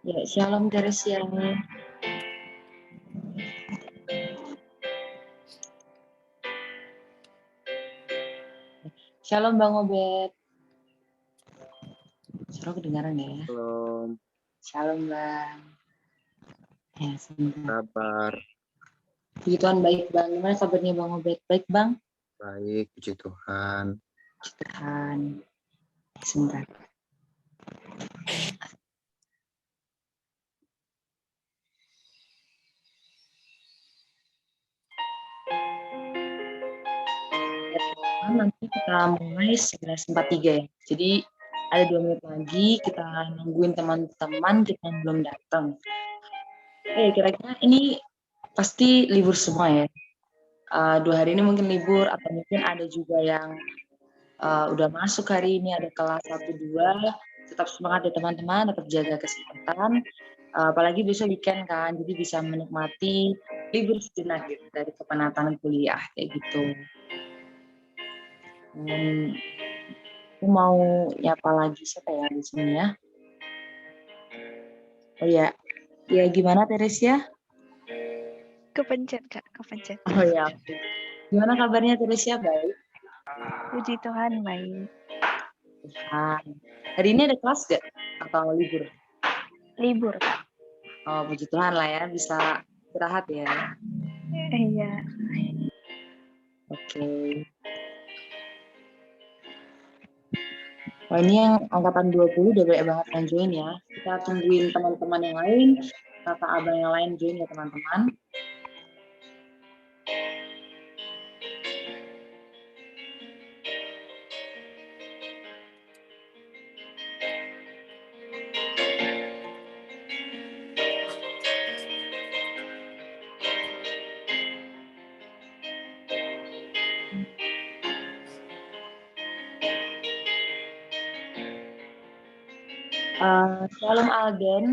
Ya, shalom Teresia. Shalom Bang Obed. Suara kedengaran ya? Shalom. Shalom Bang. Ya, sebentar. Kabar? Puji Tuhan baik Bang. Gimana kabarnya Bang Obed? Baik Bang? Baik, puji Tuhan. Puji Tuhan. Sebentar. Nanti kita mulai 11.43 ya. Jadi ada 2 menit lagi, kita nungguin teman-teman kita yang belum datang. Kira-kira ini pasti libur semua ya. 2 hari ini mungkin libur, atau mungkin ada juga yang udah masuk hari ini, ada kelas 1-2. Tetap semangat ya teman-teman, tetap jaga kesehatan. Apalagi besok weekend kan, jadi bisa menikmati libur sejenak gitu dari kepenatan kuliah kayak gitu. Aku mau nyapa lagi siapa ya di sini ya? Oh ya, gimana Teresia? Kepencet Kak, kepencet. Oh ya, gimana kabarnya Teresia? Baik. Puji Tuhan baik. Tuhan. Hari ini ada kelas gak? Atau libur? Libur Kak. Oh, puji Tuhan lah ya, bisa istirahat ya. Iya. Oke. Wah, ini yang angkatan 20 udah banyak banget yang join ya. Kita tungguin teman-teman yang lain, kakak abang yang lain join ya teman-teman. Shalom Alden.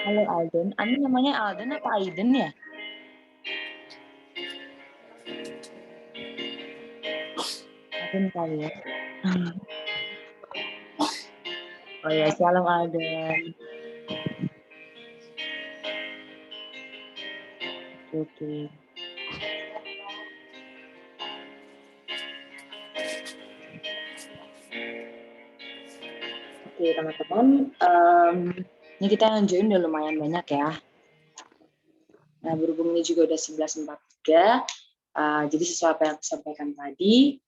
Halo Alden. Ini namanya Alden apa Aiden ya? Alden kali ya. Oh ya, shalom Alden. Oke. Oke teman-teman, ini kita yang join udah lumayan banyak ya. Nah, berhubung ini juga udah 11.43, jadi sesuai apa yang aku sampaikan tadi,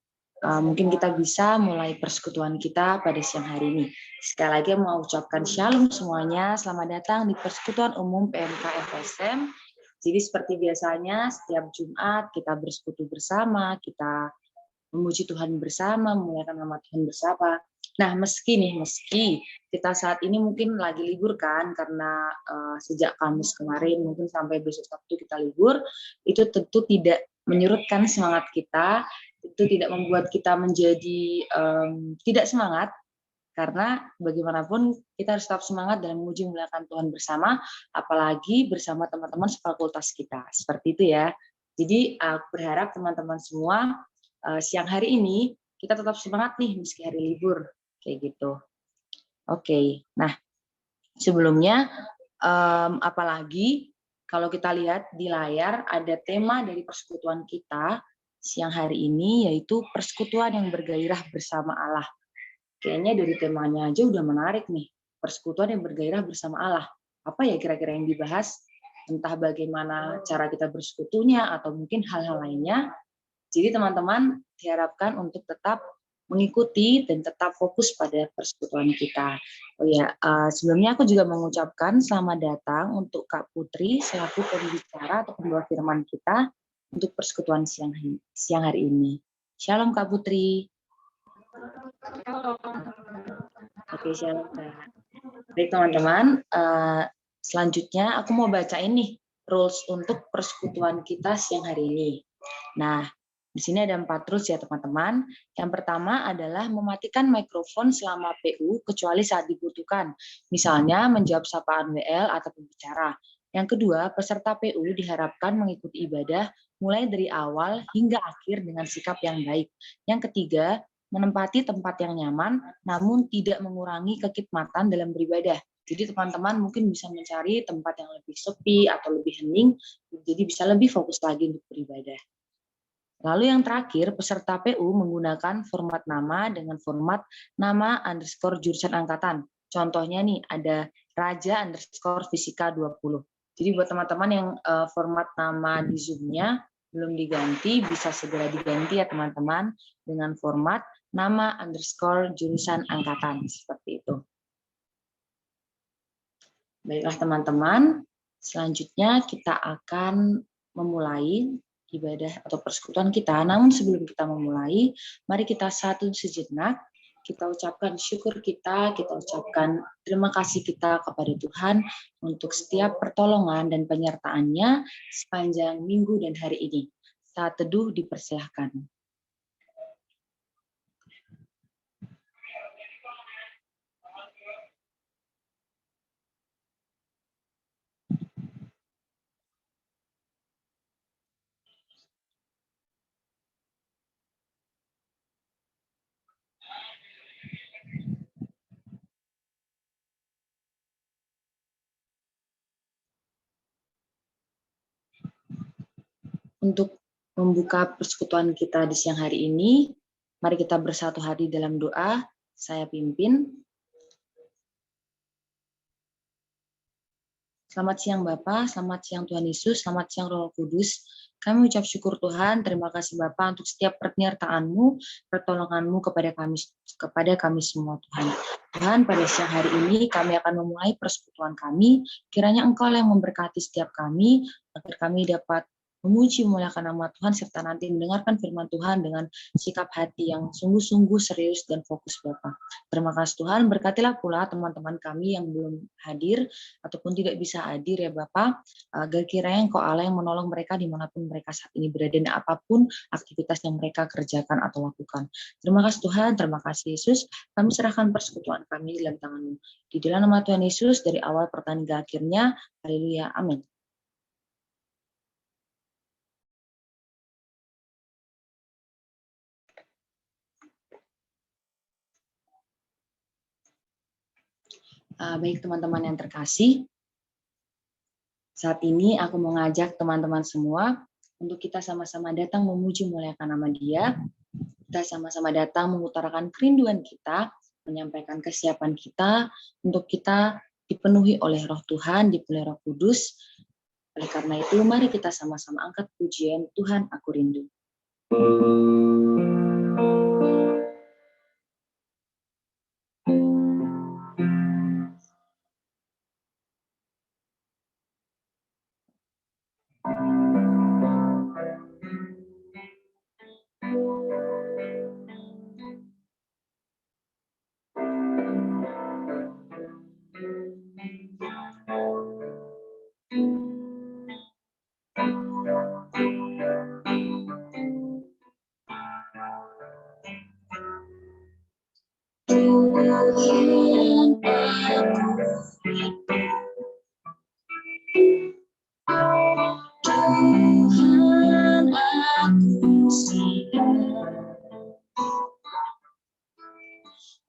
mungkin kita bisa mulai persekutuan kita pada siang hari ini. Sekali lagi mau ucapkan shalom semuanya, selamat datang di Persekutuan Umum PMK FSM. Jadi seperti biasanya setiap Jumat kita bersekutu bersama, kita memuji Tuhan bersama, memuliakan nama Tuhan bersama. Nah, meski kita saat ini mungkin lagi libur kan, karena sejak Kamis kemarin mungkin sampai besok Sabtu kita libur, itu tentu tidak menyurutkan semangat kita, itu tidak membuat kita menjadi tidak semangat, karena bagaimanapun kita harus tetap semangat dalam memuji memuliakan Tuhan bersama, apalagi bersama teman-teman sefakultas kita, seperti itu ya. Jadi aku berharap teman-teman semua siang hari ini kita tetap semangat nih meski hari libur kayak gitu. Oke. Nah, sebelumnya apalagi kalau kita lihat di layar ada tema dari persekutuan kita siang hari ini, yaitu persekutuan yang bergairah bersama Allah. Kayaknya dari temanya aja udah menarik nih, persekutuan yang bergairah bersama Allah. Apa ya kira-kira yang dibahas? Entah bagaimana cara kita bersekutunya atau mungkin hal-hal lainnya. Jadi teman-teman diharapkan untuk tetap mengikuti dan tetap fokus pada persekutuan kita. Oh ya, sebelumnya aku juga mengucapkan selamat datang untuk Kak Putri selaku pembicara atau pembawa firman kita untuk persekutuan siang hari ini. Shalom Kak Putri. Oke, shalom Kak. Baik teman-teman, selanjutnya aku mau bacain nih rules untuk persekutuan kita siang hari ini. Nah, di sini ada 4 rules ya teman-teman. Yang pertama adalah mematikan mikrofon selama PU kecuali saat dibutuhkan. Misalnya menjawab sapaan WL atau pembicara. Yang kedua, peserta PU diharapkan mengikuti ibadah mulai dari awal hingga akhir dengan sikap yang baik. Yang ketiga, menempati tempat yang nyaman, namun tidak mengurangi kekidmatan dalam beribadah. Jadi teman-teman mungkin bisa mencari tempat yang lebih sepi atau lebih hening, jadi bisa lebih fokus lagi untuk beribadah. Lalu yang terakhir, peserta PU menggunakan format nama dengan format nama underscore jurusan angkatan. Contohnya nih, ada Raja underscore Fisika 20. Jadi buat teman-teman yang format nama di Zoom-nya belum diganti, bisa segera diganti ya teman-teman dengan format nama underscore jurusan angkatan. Seperti itu. Baiklah teman-teman, selanjutnya kita akan memulai ibadah atau persekutuan kita. Namun sebelum kita memulai, mari kita satu sejenak, kita ucapkan syukur kita ucapkan terima kasih kita kepada Tuhan untuk setiap pertolongan dan penyertaannya sepanjang minggu dan hari ini. Saat teduh dipersilahkan. Untuk membuka persekutuan kita di siang hari ini, mari kita bersatu hati dalam doa. Saya pimpin. Selamat siang Bapak, selamat siang Tuhan Yesus, selamat siang Roh Kudus. Kami ucap syukur Tuhan, terima kasih Bapak untuk setiap penyertaan-Mu, pertolongan-Mu kepada kami semua Tuhan. Tuhan, pada siang hari ini kami akan memulai persekutuan kami. Kiranya Engkau yang memberkati setiap kami, agar kami dapat memuji memuliakan nama Tuhan, serta nanti mendengarkan firman Tuhan dengan sikap hati yang sungguh-sungguh serius dan fokus Bapak. Terima kasih Tuhan, berkatilah pula teman-teman kami yang belum hadir, ataupun tidak bisa hadir ya Bapak, agar kiranya Engkau Allah yang menolong mereka dimanapun mereka saat ini berada dan apapun aktivitas yang mereka kerjakan atau lakukan. Terima kasih Tuhan, terima kasih Yesus, kami serahkan persekutuan kami dalam tangan-Mu. Di dalam nama Tuhan Yesus, dari awal pertandingan hingga akhirnya, haleluya, amin. Baik teman-teman yang terkasih, saat ini aku mengajak teman-teman semua untuk kita sama-sama datang memuji muliakan nama Dia. Kita sama-sama datang mengutarakan kerinduan kita, menyampaikan kesiapan kita untuk kita dipenuhi oleh Roh Tuhan, dipenuhi Roh Kudus. Oleh karena itu, mari kita sama-sama angkat pujian Tuhan Aku Rindu. Tuhan aku siap,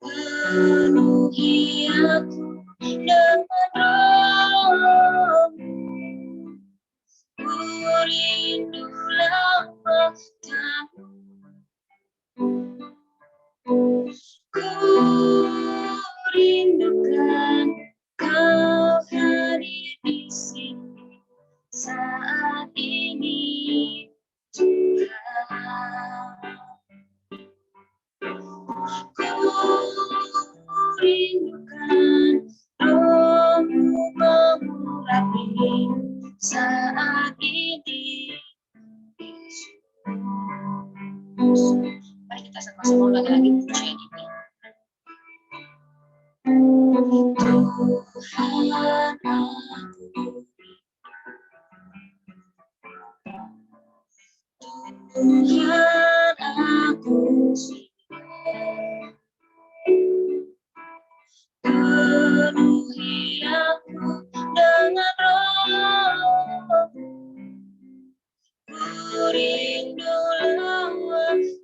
penuhi aku dengan Roh-Mu, ku rindu lambang-Mu, ku rindukan Kau hadir di sini saat ini Tuhan. Ku rindukan Roh-Mu mengurapi saat ini. Mari kita sama-sama ulangi lagi pujian ini. Tuhan aku, Tuhan aku penuhi aku dengan Roh-Mu, ku rindu lawatan-Mu,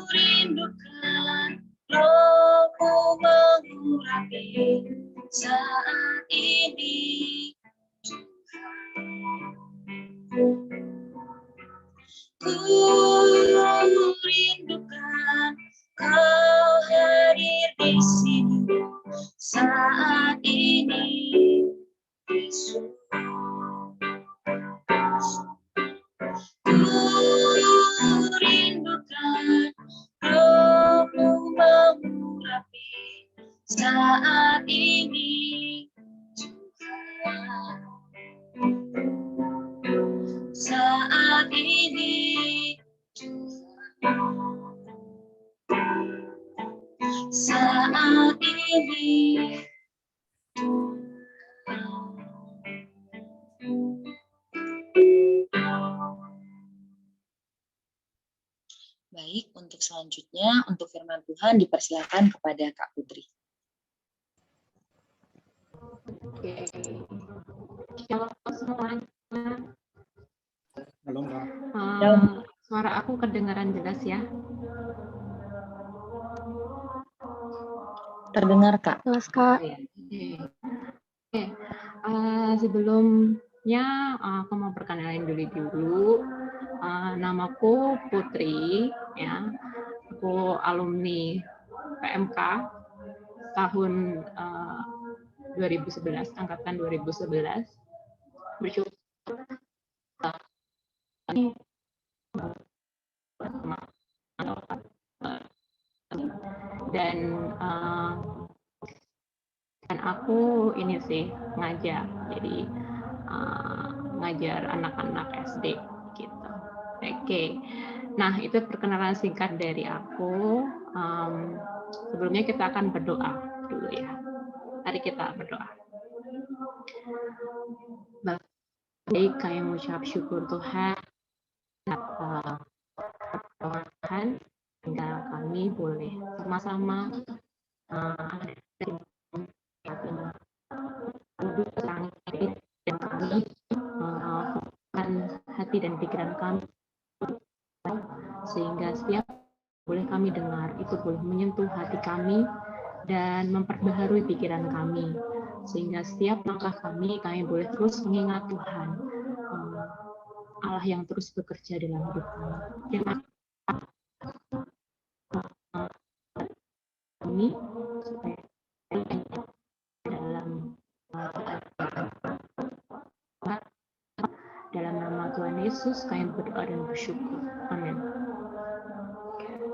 rindukan rohmu mengurapi saat ini. Ku rindukan Kau hadir di sini saat ini, Yesus. Ku rindukan rohmu mengurapi saat ini juga. Saat ini juga. Saat ini baik, untuk selanjutnya, untuk firman Tuhan dipersilakan kepada Kak Putri. Oke. Shalom semuanya. Halo, Mbak. Suara aku kedengaran jelas ya? Terdengar, Kak. Jelas, Kak. Oke. Oke. Sebelumnya aku mau perkenalin dulu. Namaku Putri, ya. Aku alumni PMK tahun 2011, angkatan 2011. Bersyukur dan aku ini sih ngajar, jadi ngajar anak-anak SD gitu. Oke, nah itu perkenalan singkat dari aku. Sebelumnya kita akan berdoa dulu ya. Mari kita berdoa. Baik, kami mengucap syukur Tuhan, Tuhan, hingga kami boleh sama-sama duduk dan kami hati dan pikiran kami, sehingga setiap boleh kami dengar itu boleh menyentuh hati kami dan memperbaharui pikiran kami, sehingga setiap langkah kami boleh terus mengingat Tuhan, Allah yang terus bekerja dalam hidup kami. Terima kami supaya dalam nama Tuhan Yesus kami berdoa dan bersyukur. Amin.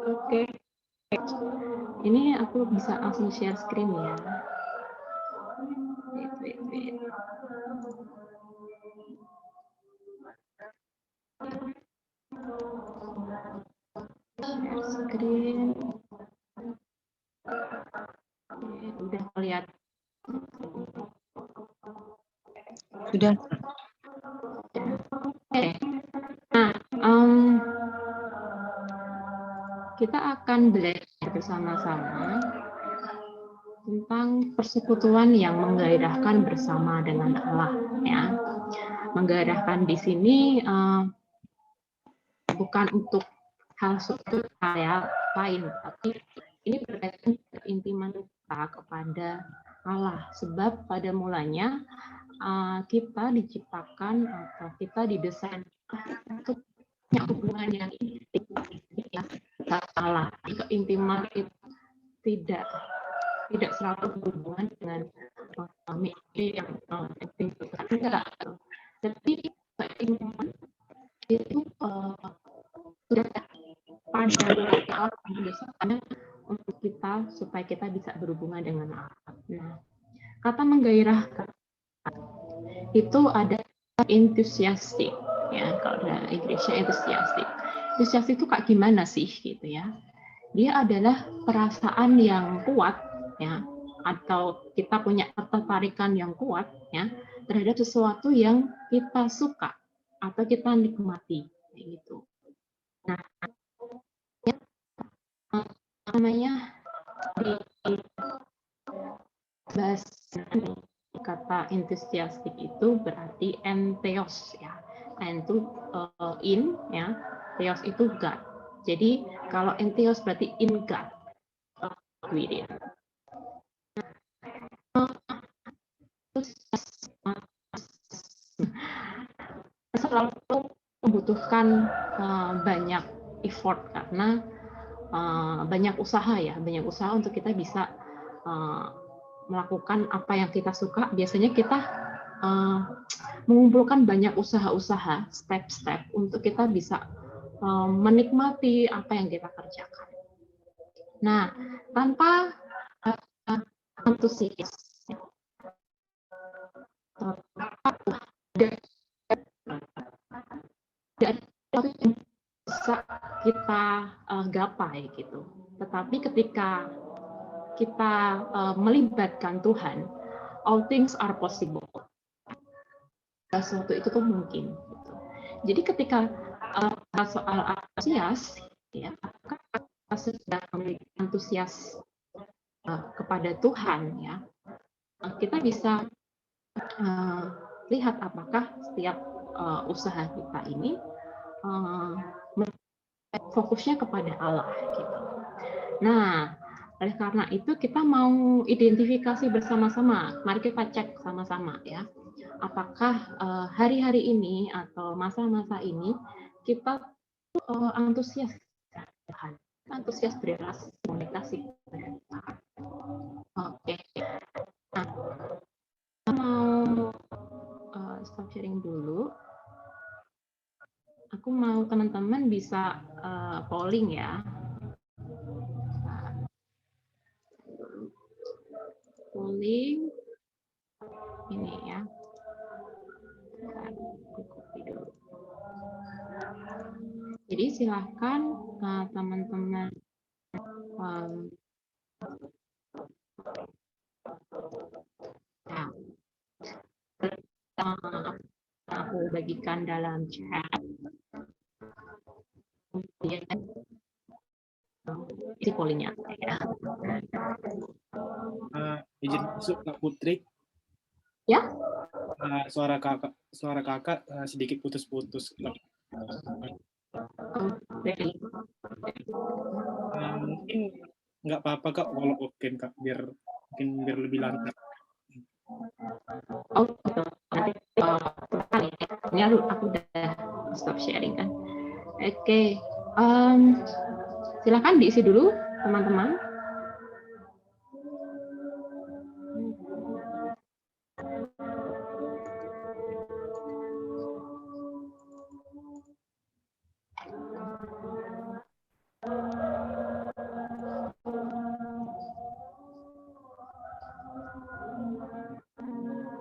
Oke. Ini aku bisa langsung share screen ya. Wait. Share screen. Oke, udah lihat. Sudah. Oke. Nah, kita akan belajar bersama-sama tentang persekutuan yang menggairahkan bersama dengan Allah, ya. Menggairahkan di sini bukan untuk hal suatu hal lain, tapi ini berkaitan keintiman kita kepada Allah. Sebab pada mulanya kita diciptakan atau kita didesain untuk punya hubungan yang intim ya, Allah. Keintiman itu tidak selalu berhubungan dengan mimpi yang enggak. Tapi keintiman itu sudah pada Allah untuk kita supaya kita bisa berhubungan dengan Allah. Nah, kata menggairahkan itu ada enthusiastic, ya, kalau dalam Inggrisnya enthusiastic. Enthusiastic itu kayak gimana sih gitu ya? Dia adalah perasaan yang kuat, ya, atau kita punya ketertarikan yang kuat, ya, terhadap sesuatu yang kita suka atau kita nikmati, gitu. Nah, ya, namanya di bahasa kata enthusiastic itu berarti entheos, ya. En itu in, ya. Theos itu God. Jadi kalau entheos berarti in God, with it. Selalu membutuhkan banyak effort karena banyak usaha ya, banyak usaha untuk kita bisa melakukan apa yang kita suka. Biasanya kita mengumpulkan banyak usaha-usaha, step-step untuk kita bisa menikmati apa yang kita kerjakan. Nah, tanpa antusias, dan yang bisa kita gapai gitu. Tetapi ketika kita melibatkan Tuhan, all things are possible. Sesuatu itu tuh mungkin. Gitu. Jadi ketika soal antusias, ya, kita sudah memiliki antusias kepada Tuhan, ya, kita bisa lihat apakah setiap usaha kita ini fokusnya kepada Allah. Gitu. Nah, oleh karena itu kita mau identifikasi bersama-sama. Mari kita cek sama-sama ya. Apakah hari-hari ini atau masa-masa ini kita antusias Tuhan, antusias berrelasi komunikasi dengan Tuhan. Oke. Nah, kita mau stop sharing dulu. Aku mau teman-teman bisa polling ya. Polling ini ya. Jadi silahkan teman-teman aku bagikan dalam chat. Kemudian isi pollingnya ya. Izin masuk Kak Putri. Ya. Suara kakak sedikit putus-putus. Mungkin nggak apa-apa Kak kalau oke Kak, biar lebih lancar. Oh gitu. Nanti ini aku udah stop sharing kan. Oke. Silakan diisi dulu teman-teman.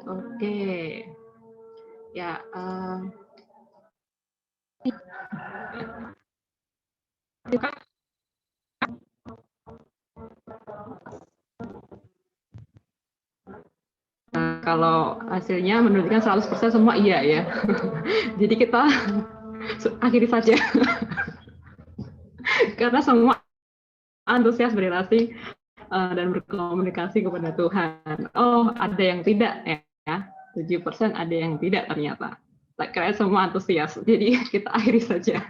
Oke, ya. Kalau hasilnya menunjukkan 100% semua iya ya. Jadi kita akhiri saja. Karena semua antusias berrelasi dan berkomunikasi kepada Tuhan. Oh, ada yang tidak ya. 7% ada yang tidak ternyata. Tak kira semua antusias. Jadi kita akhiri saja.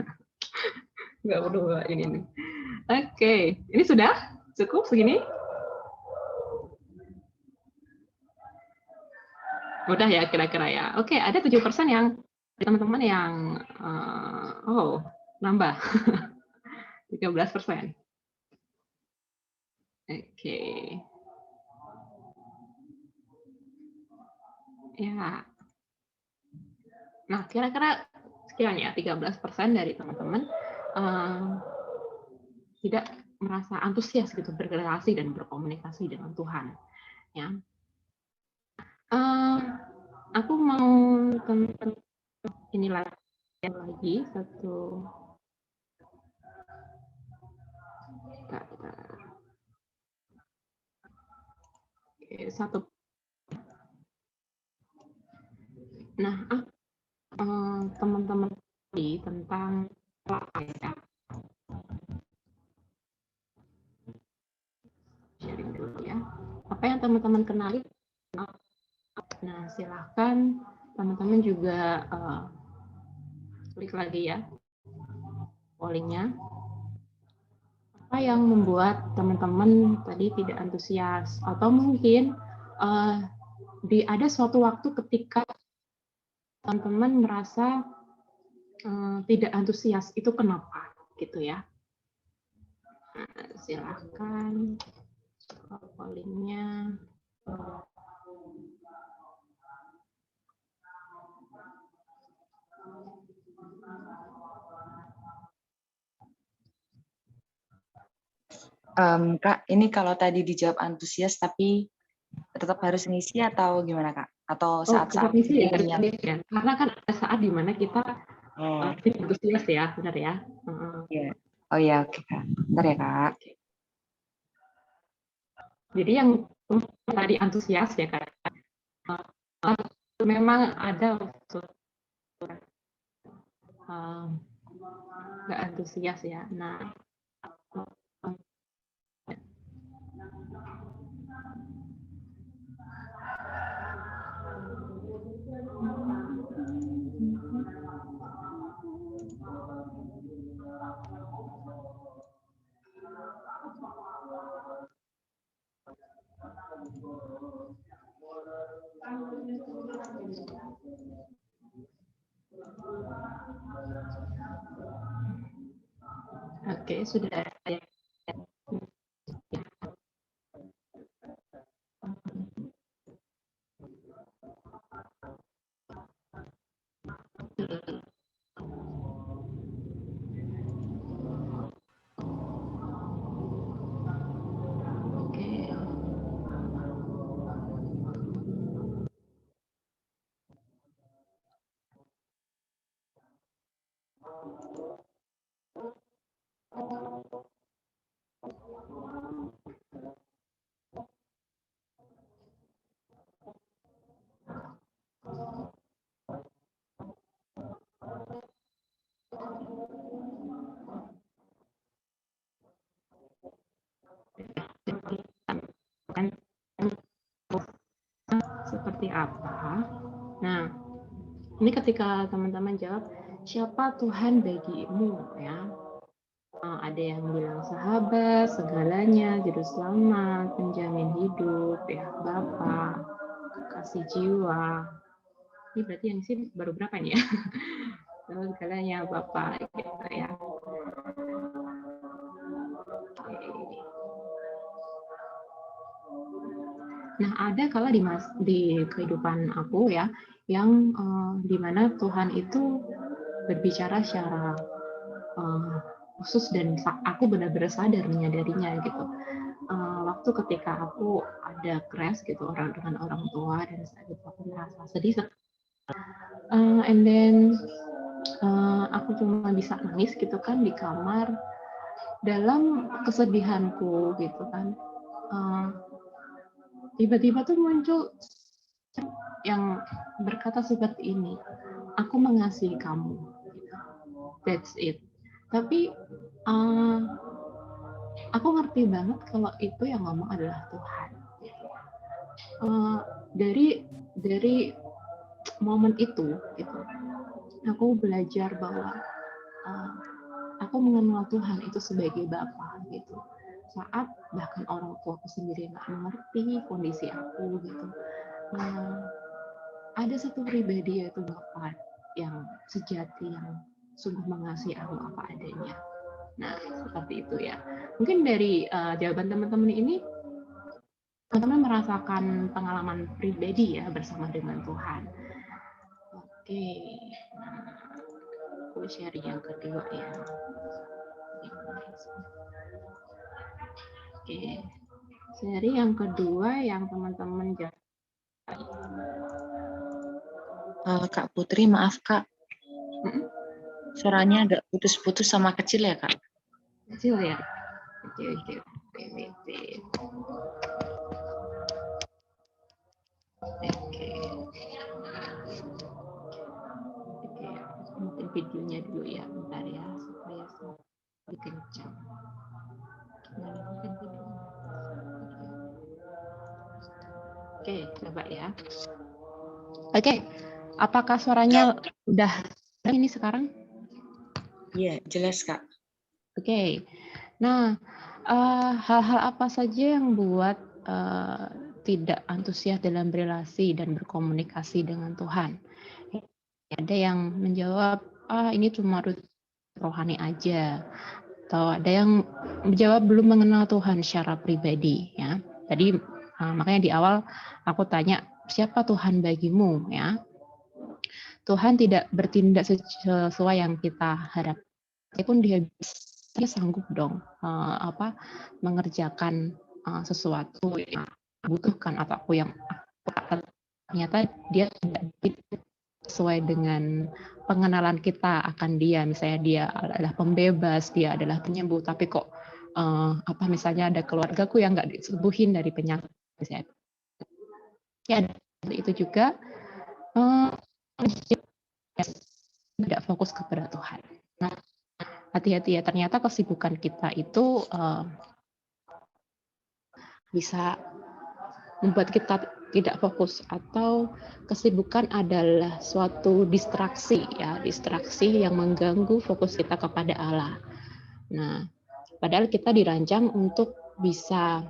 Nggak perlu ini nih. Oke, ini sudah cukup segini? Udah ya kira-kira ya. Oke, ada 7% yang teman-teman yang nambah 13%. Oke. Ya. Nah, kira-kira sekian ya, 13% dari teman-teman tidak merasa antusias gitu berrelasi dan berkomunikasi dengan Tuhan. Ya. Aku mau ini lagi satu. Satu. Nah, teman-teman tentang sharing dulu ya. Apa yang teman-teman kenali? Nah, silahkan teman-teman juga klik lagi ya pollingnya. apa yang membuat teman-teman tadi tidak antusias, atau mungkin ada suatu waktu ketika teman-teman merasa tidak antusias, itu kenapa gitu ya. Nah, silakan pollingnya. Kak, ini kalau tadi dijawab antusias tapi tetap harus ngisi atau gimana Kak? Atau saat-saat ngisi ya, ya? karena kan ada saat di mana kita tidak antusias ya, benar ya? Iya. Oh ya, oke Kak. Bentar ya Kak. Jadi yang tadi antusias ya Kak, memang ada nggak antusias ya. Nah, oke, sudah ada. Seperti apa? Nah, ini ketika teman-teman jawab, siapa Tuhan bagimu ya? Ada yang bilang sahabat, segalanya, juru selamat, penjamin hidup, ya Bapa, kasih jiwa. Ini berarti yang sih baru berapa nih ya? Segalanya Bapa, gitu ya. Nah, ada kala di kehidupan aku ya, yang dimana Tuhan itu berbicara secara khusus dan aku benar-benar sadar menyadarinya gitu. Waktu ketika aku ada crash gitu dengan orang tua dan saat itu aku merasa sedih, and then aku cuma bisa nangis gitu kan di kamar dalam kesedihanku gitu kan. Tiba-tiba tuh muncul yang berkata seperti ini, aku mengasihi kamu. That's it. Tapi aku ngerti banget kalau itu yang ngomong adalah Tuhan. Dari momen itu, gitu, aku belajar bahwa aku mengenal Tuhan itu sebagai Bapa, gitu. Saat bahkan orang tuaku sendiri nggak mengerti kondisi aku, gitu. Ada satu pribadi yaitu Bapa yang sejati, yang sungguh mengasihi aku apa adanya. Nah, seperti itu ya. Mungkin dari jawaban teman-teman ini, teman-teman merasakan pengalaman pribadi ya bersama dengan Tuhan. Oke, nah, aku share yang kedua ya. Oke, seri yang kedua yang teman-teman jawab. Kak Putri, maaf Kak. Suaranya agak putus-putus sama kecil ya Kak? Kecil ya? Oke. Mungkin videonya dulu ya, bentar ya, supaya lebih kencang. Oke, coba ya. Oke, apakah suaranya udah ini sekarang? Iya, jelas Kak. Oke. Nah, hal-hal apa saja yang buat tidak antusias dalam berelasi dan berkomunikasi dengan Tuhan? Ada yang menjawab, ini cuma rohani aja, atau ada yang menjawab belum mengenal Tuhan secara pribadi, ya. Tadi makanya di awal aku tanya, siapa Tuhan bagimu, ya? Tuhan tidak bertindak sesuai yang kita harap. Walaupun dia sanggup dong mengerjakan sesuatu yang butuhkan atau aku yang ternyata dia tidak sesuai dengan pengenalan kita akan dia. Misalnya dia adalah pembebas, dia adalah penyembuh, tapi kok misalnya ada keluargaku yang nggak disembuhin dari penyakit, misalnya. Ya, itu juga tidak fokus kepada Tuhan. Nah, hati-hati ya, ternyata kesibukan kita itu bisa membuat kita tidak fokus, atau kesibukan adalah suatu distraksi yang mengganggu fokus kita kepada Allah. Nah, padahal kita dirancang untuk bisa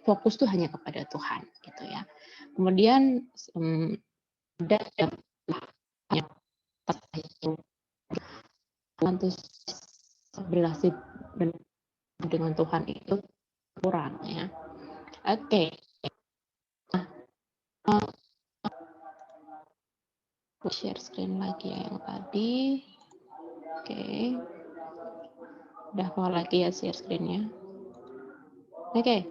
fokus tuh hanya kepada Tuhan, gitu ya. Kemudian ada yang berrelasi dengan Tuhan itu kurang, ya. Oke. Share screen lagi ya yang tadi. Oke. Udah keluar lagi ya share screen-nya. Oke.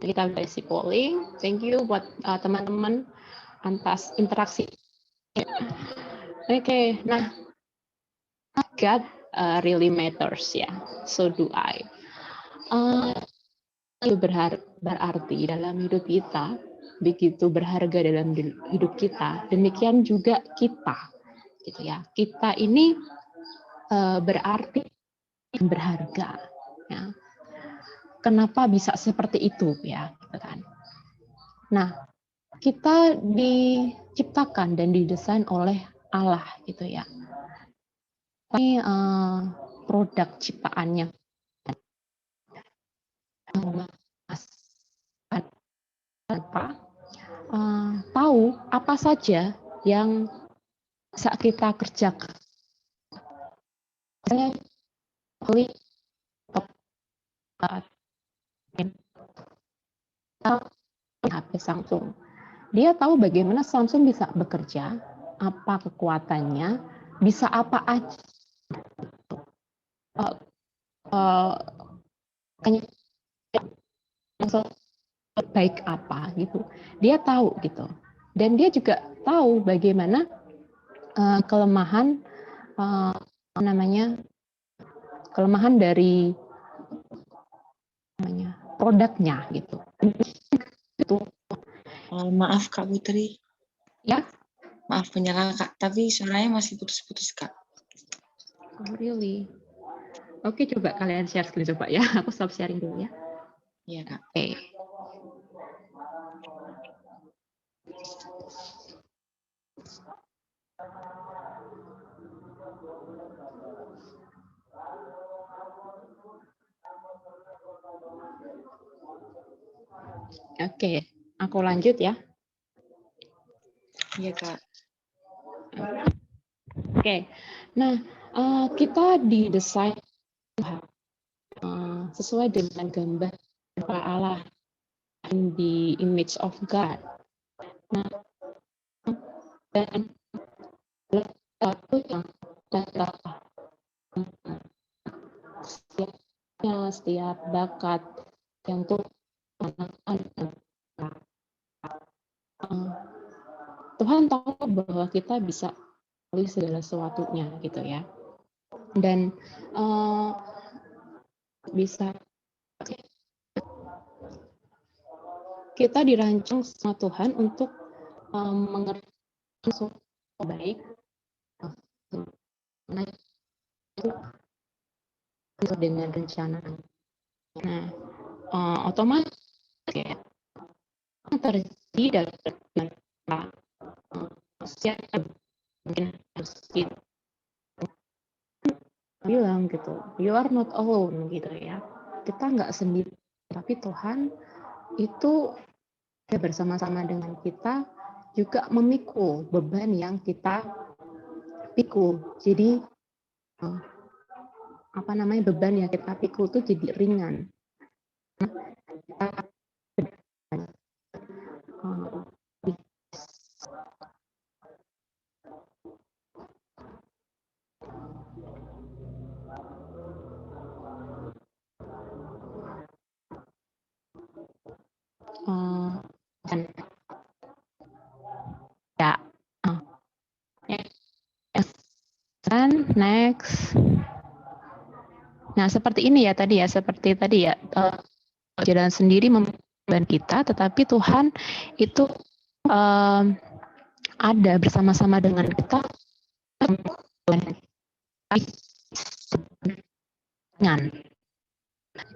Kita udah isi polling. Thank you buat teman-teman atas interaksi. Oke. Nah, God really matters ya. So do I. Itu berarti dalam hidup kita begitu berharga dalam hidup kita, demikian juga kita, gitu ya. Kita ini berarti berharga. Ya. Kenapa bisa seperti itu, ya, gitu kan? Nah, kita diciptakan dan didesain oleh Allah, gitu ya. Ini produk ciptaannya. Tahu apa saja yang bisa kita kerjakan. Misalnya, HP Samsung. Dia tahu bagaimana Samsung bisa bekerja, apa kekuatannya, bisa apa aja. Baik apa gitu. Dia tahu gitu. Dan dia juga tahu bagaimana kelemahan kelemahan dari produknya gitu. Maaf Kak Putri. Ya. Maaf menyela Kak, tapi suaranya masih putus-putus Kak. Oh, really? Oke, coba kalian share screen coba ya. Aku stop sharing dulu ya. Iya Kak. Oke. Oke, aku lanjut ya. Iya Kak. Oke, nah kita didesain sesuai dengan gambar Allah, in the image of God. Nah, dan satu yang setiap bakat yang Tuhan tahu bahwa kita bisa melalui segala sesuatunya gitu ya, dan bisa kita dirancang sama Tuhan untuk mengerti sesuatu baik itu dengan rencana. Nah, otomatis ya, terjadi dalam mungkin bilang gitu, you are not alone gitu ya. Kita nggak sendiri, tapi Tuhan itu bersama-sama dengan kita, juga memikul beban yang kita pikul. Jadi beban yang kita pikul itu jadi ringan. Next. Nah, seperti ini ya tadi ya, jalan sendiri membeban kita, tetapi Tuhan itu ada bersama-sama dengan kita.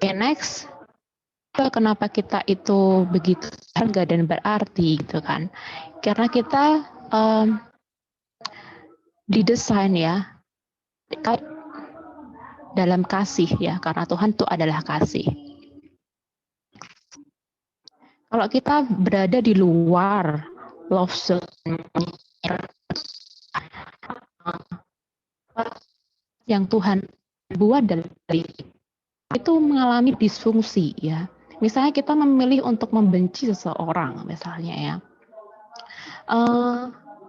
Okay, next. Kenapa kita itu begitu harga dan berarti gitu kan? Karena kita didesain ya dalam kasih ya, karena Tuhan itu adalah kasih. Kalau kita berada di luar love zone yang Tuhan buat dari itu mengalami disfungsi ya. Misalnya kita memilih untuk membenci seseorang misalnya ya,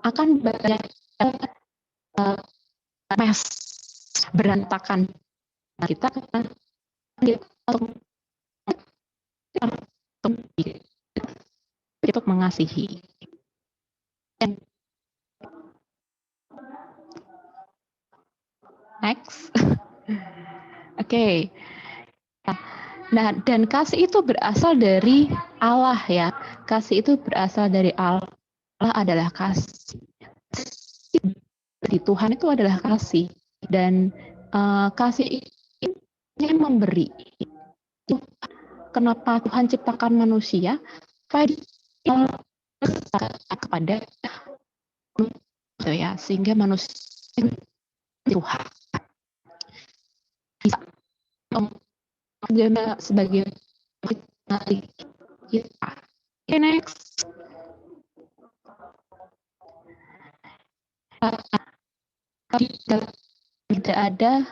akan banyak mes berantakan kita untuk mengasihi. Next. Oke. Nah, dan kasih itu berasal dari Allah ya. Kasih itu berasal dari Allah. Allah adalah kasih. Di Tuhan itu adalah kasih. Dan kasih ini memberi. Kenapa Tuhan ciptakan manusia? Supaya kepada manusia ya, sehingga manusia Tuhan bisa sebagai kita. Okay, next. Tidak ada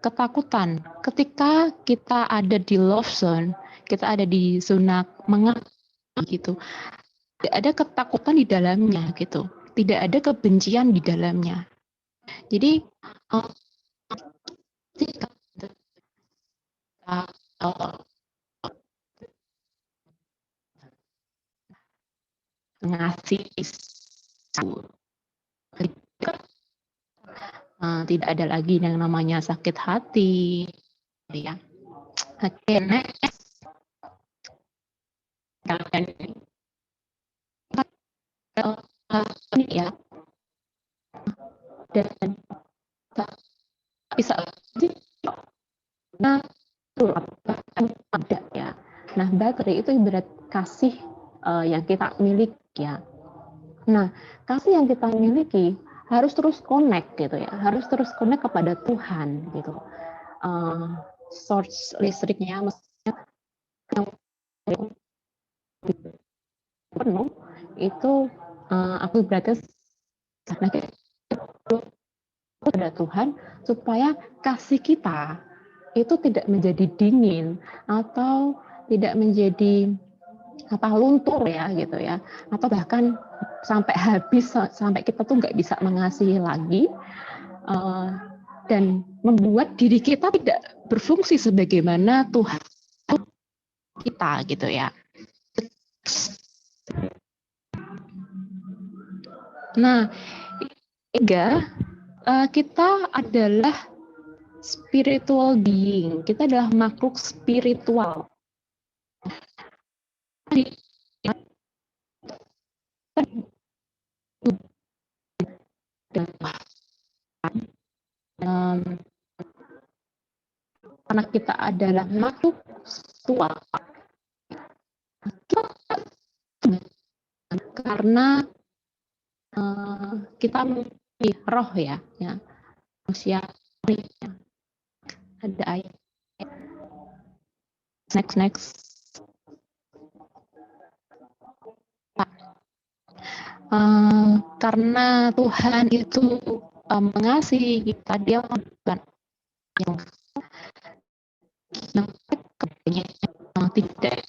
ketakutan ketika kita ada di love zone, kita ada di zona mengerti gitu. Tidak ada ketakutan di dalamnya gitu, tidak ada kebencian di dalamnya. Jadi ngasih tidak ada lagi yang namanya sakit hati ya. Oke, next. Ya, dan bisa ada ya. Nah, baterai itu ibarat kasih yang kita miliki ya. Nah, kasih yang kita miliki harus terus connect gitu ya, harus terus connect kepada Tuhan gitu. Source listriknya maksudnya yang penuh itu aku berarti kepada Tuhan supaya kasih kita itu tidak menjadi dingin atau tidak menjadi luntur ya gitu ya, atau bahkan sampai habis, sampai kita tuh nggak bisa mengasihi lagi, dan membuat diri kita tidak berfungsi sebagaimana Tuhan kita gitu ya. Nah, ketiga, kita adalah spiritual being, kita adalah makhluk spiritual. Karena kita adalah makhluk spiritual, karena kita memiliki roh ya manusia. Ada ayat. Next. Karena Tuhan itu mengasihi kita, Dia memberikan yang tidak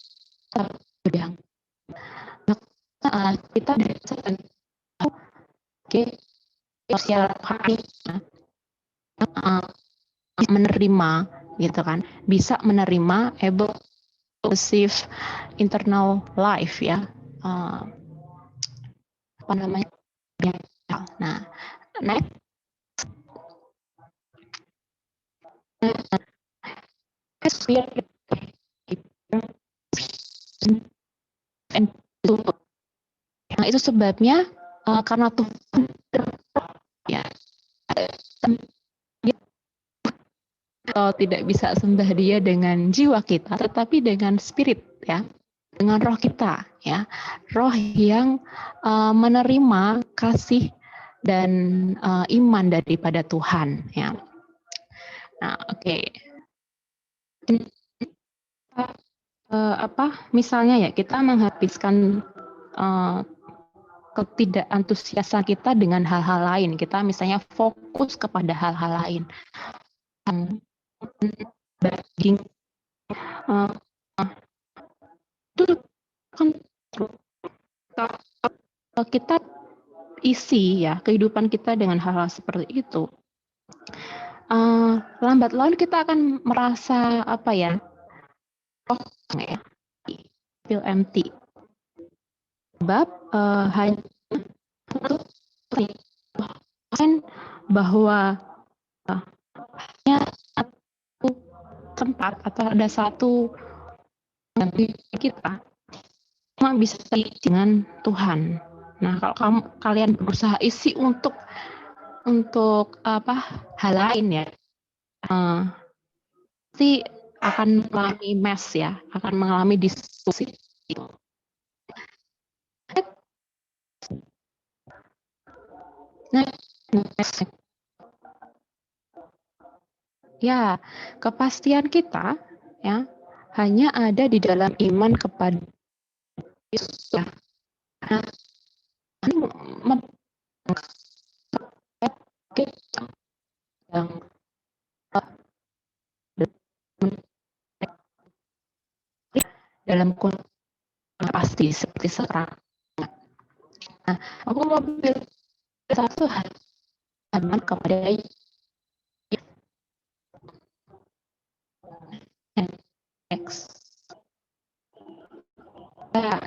berdang. Kita sosial hari menerima, gitu kan, bisa menerima able to receive internal life, ya, apa namanya. Nah, next. Nah, itu sebabnya karena Tuhan ya tidak bisa sembah Dia dengan jiwa kita, tetapi dengan spirit, ya, dengan roh kita, ya, roh yang menerima kasih dan iman daripada Tuhan, ya. Nah, oke. Misalnya ya, kita menghabiskan ketidakantusiasan kita dengan hal-hal lain. Kita misalnya fokus kepada hal-hal lain. Daging itu kan kita isi, ya, kehidupan kita dengan hal-hal seperti itu. Lambat laun kita akan merasa feel empty. Sebab hanya bahwa hanya satu tempat atau ada satu kita cuma bisa dengan Tuhan. Nah, kalau kalian berusaha isi untuk hal lain, ya, pasti akan mengalami mess, ya, akan mengalami diskusi. Nah, ya, kepastian kita, ya, hanya ada di dalam iman kepada Yesus. Ya. Nah, yang dalam kondisi pasti seperti sekarang. Nah, aku mau belajar satu hal iman kepada X. Nah,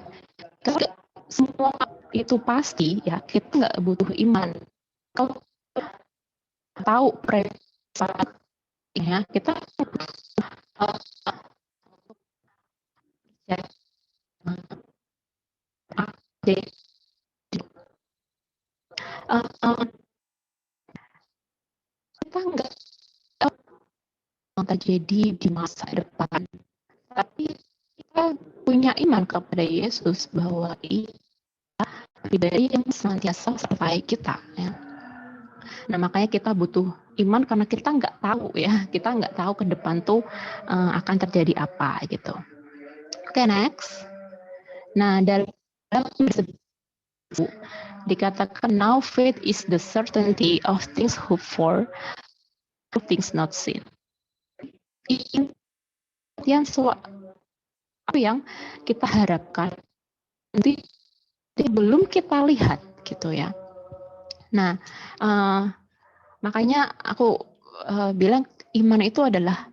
kalau semua itu pasti, ya, kita nggak butuh iman. Kalau tahu ya, kita kita nggak tahu yang terjadi di masa depan, tapi kita punya iman kepada Yesus bahwa Ia pribadi yang senantiasa sertai kita, ya. Nah, makanya kita butuh iman karena kita nggak tahu, ya, kita nggak tahu ke depan tuh akan terjadi apa, gitu. Oke, next. Nah, dalam dikatakan now faith is the certainty of things hoped for, of things not seen. Sesuatu yang kita harapkan nanti belum kita lihat, gitu, ya. Nah, makanya aku bilang iman itu adalah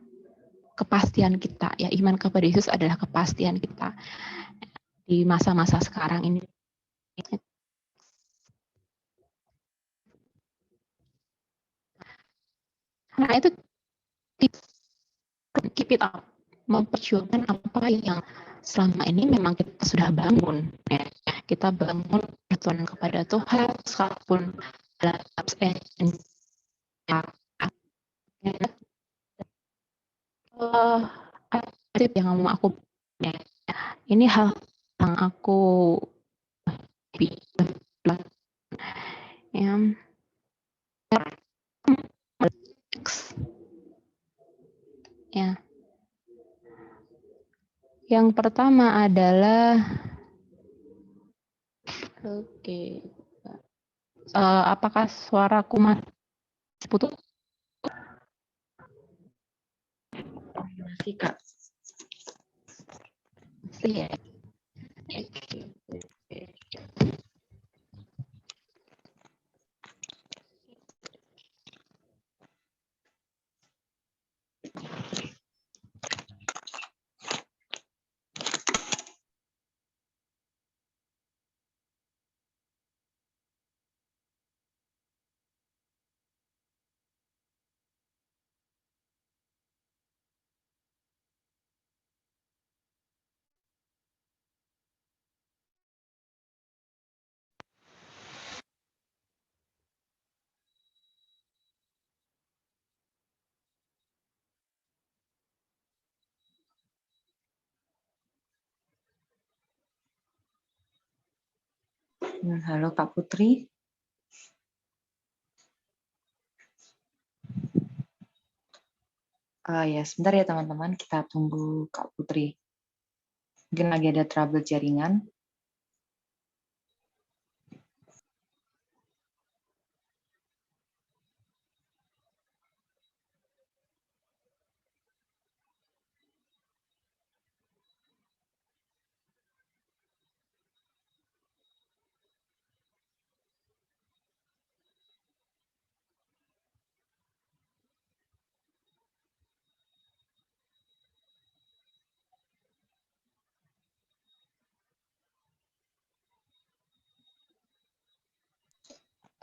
kepastian kita, ya, iman kepada Yesus adalah kepastian kita di masa-masa sekarang ini. Nah, itu keep it up, memperjuangkan apa yang selama ini memang kita sudah bangun, ya. Kita bangun persatuan kepada Tuhan, sekalipun dalam ups and yang mau aku, ya, ini hal yang aku ya. Yang pertama adalah oke. Apakah suaraku masih putus? Masih, Kak. Iya. Halo Kak Putri. Ya, sebentar ya teman-teman, kita tunggu Kak Putri. Mungkin lagi ada trouble jaringan.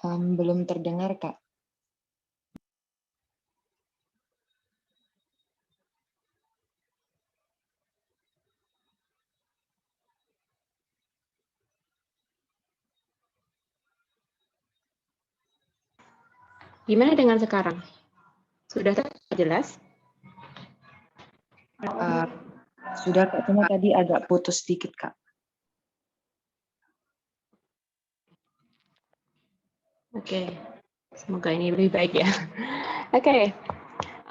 Belum terdengar, Kak. Gimana dengan sekarang? Sudah jelas? Sudah, Kak. Cuma tadi agak putus sedikit, Kak. Oke, semoga ini lebih baik ya. Oke,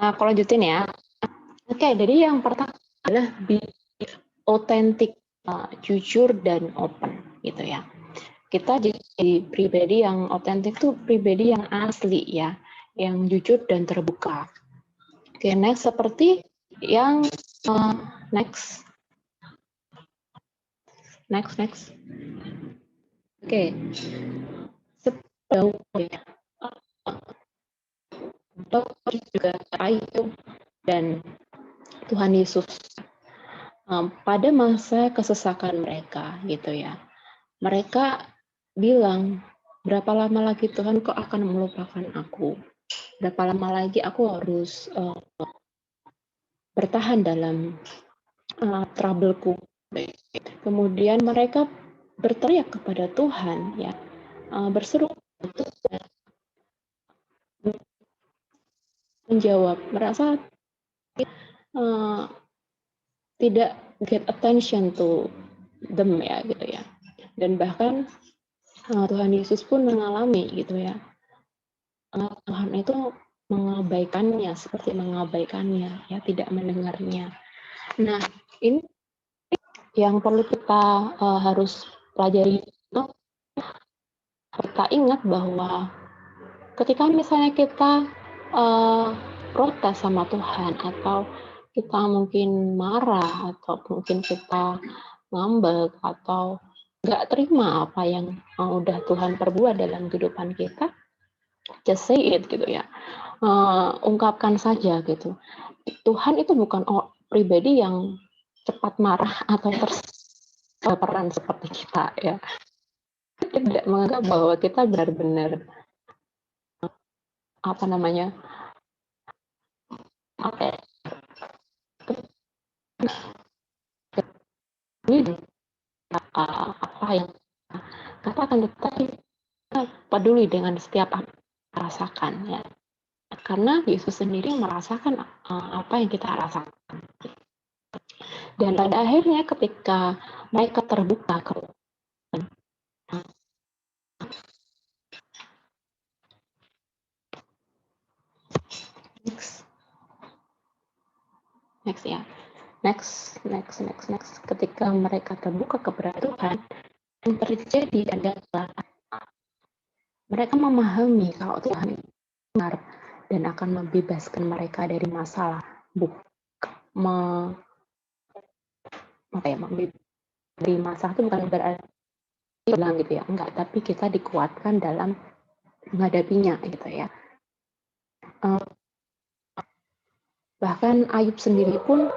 aku lanjutin ya. Oke, jadi yang pertama adalah be authentic, jujur dan open gitu ya. Kita jadi pribadi yang otentik tuh pribadi yang asli ya, yang jujur dan terbuka. Oke, next seperti yang next. Oke, juga Ayu dan Tuhan Yesus pada masa kesesakan mereka gitu ya. Mereka bilang, berapa lama lagi Tuhan kok akan melupakan aku? Berapa lama lagi aku harus bertahan dalam troubleku? Kemudian mereka berteriak kepada Tuhan, ya, berseru untuk menjawab, merasa tidak get attention to them ya gitu ya. Dan bahkan Tuhan Yesus pun mengalami gitu ya. Tuhan itu mengabaikannya, seperti mengabaikannya, ya tidak mendengarnya. Nah, ini yang perlu kita harus pelajari. Kita ingat bahwa ketika misalnya kita protes sama Tuhan, atau kita mungkin marah, atau mungkin kita ngambek, atau nggak terima apa yang udah Tuhan perbuat dalam kehidupan kita, just say it gitu ya. Ungkapkan saja gitu. Tuhan itu bukan pribadi yang cepat marah atau terperan seperti kita ya. Tidak menganggap bahwa kita benar-benar apa namanya ini apa yang katakan, tetapi kita peduli dengan setiap apa yang kita rasakan ya, karena Yesus sendiri merasakan apa yang kita rasakan. Dan pada akhirnya ketika mereka terbuka ke next ya. Next. Ketika mereka terbuka kepada Tuhan, yang terjadi adalah mereka memahami kalau Tuhan itu benar dan akan membebaskan mereka dari masalah. Dari masalah itu bukan berarti hilang gitu ya, enggak, tapi kita dikuatkan dalam menghadapinya gitu ya. Bahkan Ayub sendiri pun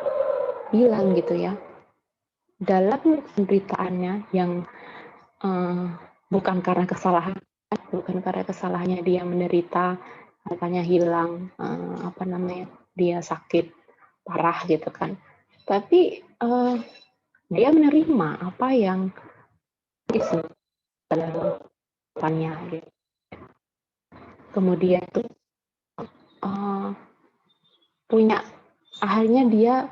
bilang gitu ya, dalam penderitaannya yang bukan karena kesalahannya dia menderita, makanya hilang, dia sakit parah gitu kan. Tapi dia menerima apa yang dalam depannya gitu. Kemudian tuh akhirnya dia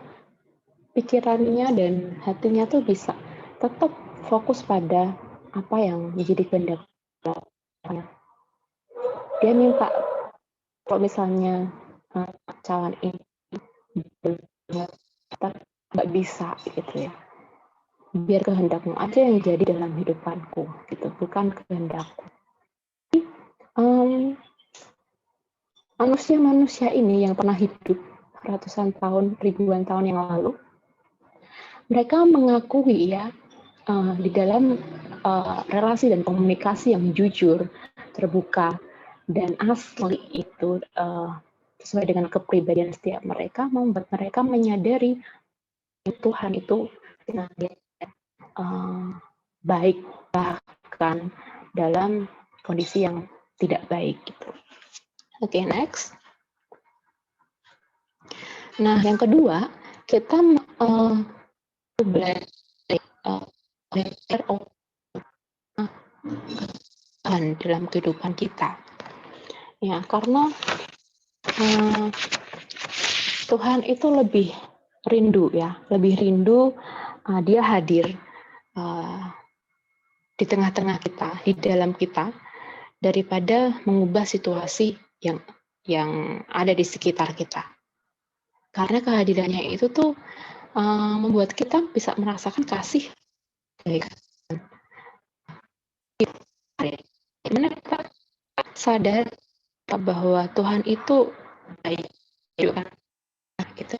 pikirannya dan hatinya tuh bisa tetap fokus pada apa yang menjadi kehendak. Dia minta kalau misalnya calon ini nggak bisa gitu ya, biar kehendakmu aja yang jadi dalam hidupanku gitu, bukan kehendakku. Manusia-manusia ini yang pernah hidup ratusan tahun, ribuan tahun yang lalu, mereka mengakui ya di dalam relasi dan komunikasi yang jujur, terbuka, dan asli itu sesuai dengan kepribadian setiap mereka, membuat mereka menyadari Tuhan itu baik, bahkan dalam kondisi yang tidak baik gitu. Oke, next. Nah, yang kedua, kita belajar dalam kehidupan kita. Ya, karena Tuhan itu lebih rindu dia hadir di tengah-tengah kita, di dalam kita, daripada mengubah situasi yang ada di sekitar kita. Karena kehadirannya itu tuh membuat kita bisa merasakan kasih dari gimana kita sadar bahwa Tuhan itu baik, gitu.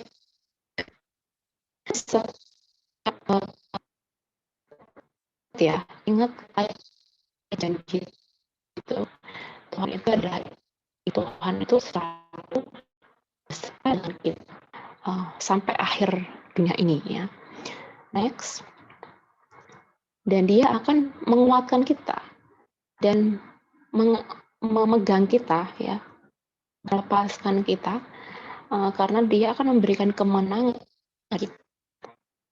Ya, ingat janji itu Tuhan itu adalah Tuhan itu selalu bersama dengan kita sampai akhir dunia ini ya. Next. Dan dia akan menguatkan kita dan memegang kita ya, melepaskan kita karena dia akan memberikan kemenangan.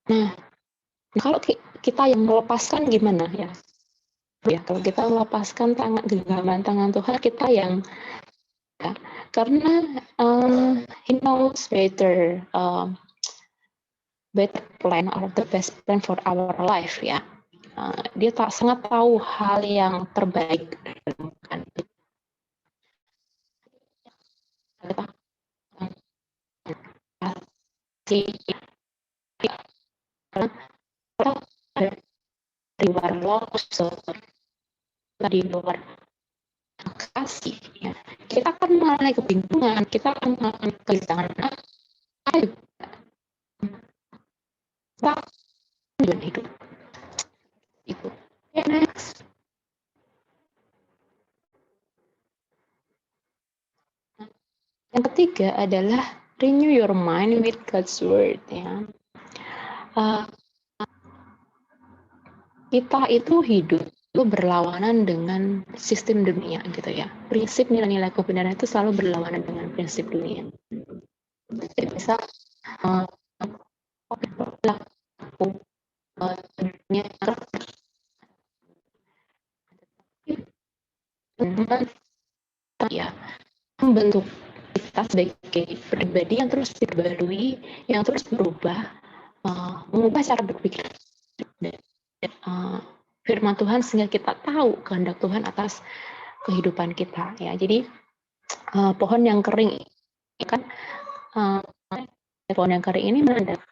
Nah, kalau kita yang melepaskan gimana ya? Ya, kalau kita melepaskan genggaman tangan Tuhan, kita yang ya, karena He knows better plan or the best plan for our life ya. Dia sangat tahu hal yang terbaik. Di luar kasih ya. Kita akan mengalami kebingungan, kita akan mengalami kehilangan tujuan hidup itu. Okay, next. Yang ketiga adalah renew your mind with God's word ya. Kita itu hidup itu berlawanan dengan sistem dunia gitu ya. Prinsip nilai-nilai kebenaran itu selalu berlawanan dengan prinsip dunia. Jadi bisa ya membentuk kita sebagai pribadi yang terus diperbarui, yang terus berubah, mengubah cara berpikir firman Tuhan sehingga kita tahu kehendak Tuhan atas kehidupan kita ya. Jadi pohon yang kering kan pohon yang kering ini menandakan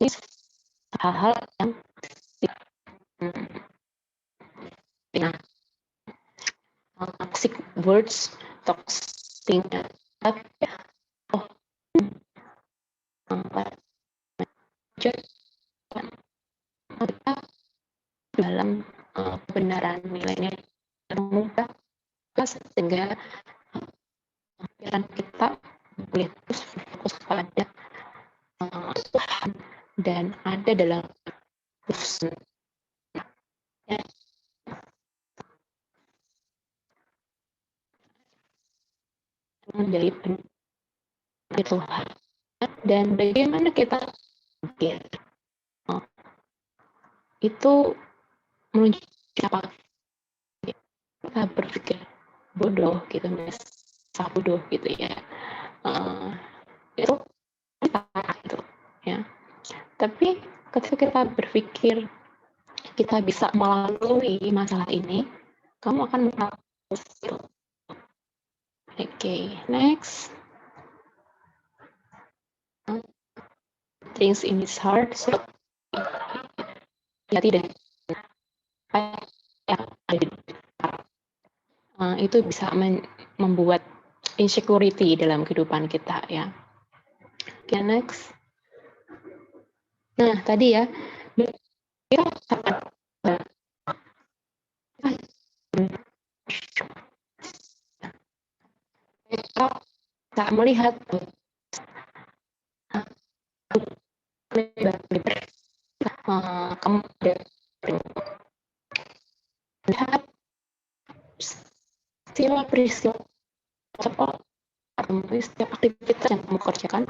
ini hal-hal yang nah, toxic words, toxic oh, kita dalam kebenaran nilainya termuka sehingga pikiran kita boleh terus fokus pada Tuhan dan ada dalam Tuhan dari Tuhan dan bagaimana kita berpikir itu menunjukkan apa kita berpikir bodoh gitu, bodoh gitu ya, itu gitu ya. Tapi ketika kita berpikir kita bisa melalui masalah ini, kamu akan melakukan. Oke, next. Things in his heart, so ya tidak itu bisa membuat insecurity dalam kehidupan kita ya. Oke, next. Nah, tadi ya, kita bisa melihat melihat peristiwa setiap aktivitas yang kamu kerjakan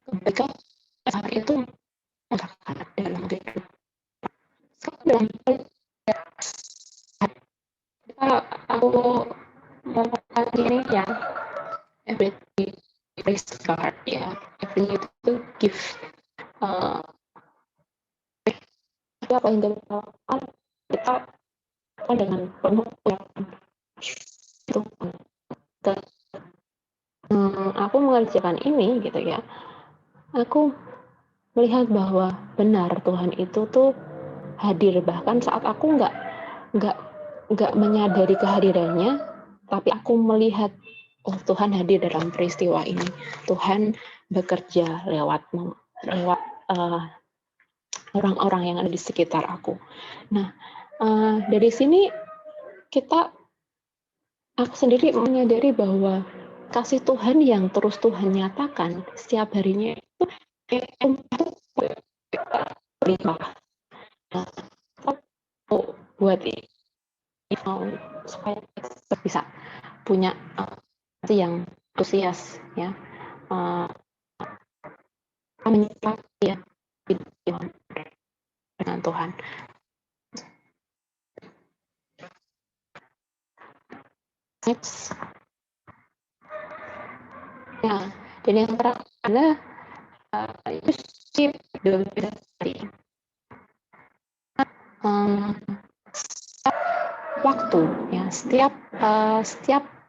kebaikan itu dalam kehidupan aku melakukan ini ya, everything praise God ya, everything itu give apa yang kita lakukan kita dengan penuh itu aku mengerjakan ini gitu ya, aku melihat bahwa benar Tuhan itu tuh hadir bahkan saat aku nggak menyadari kehadirannya, tapi aku melihat oh Tuhan hadir dalam peristiwa ini, Tuhan bekerja lewat orang-orang yang ada di sekitar aku. Nah, dari sini aku sendiri menyadari bahwa kasih Tuhan yang terus Tuhan nyatakan setiap harinya itu berlimpah. Buat supaya kita bisa punya yang antusias ya, menyikapi ya dengan Tuhan. Next. Ya, dan yang terakhir adalah itu shift dominasi. Waktu ya, setiap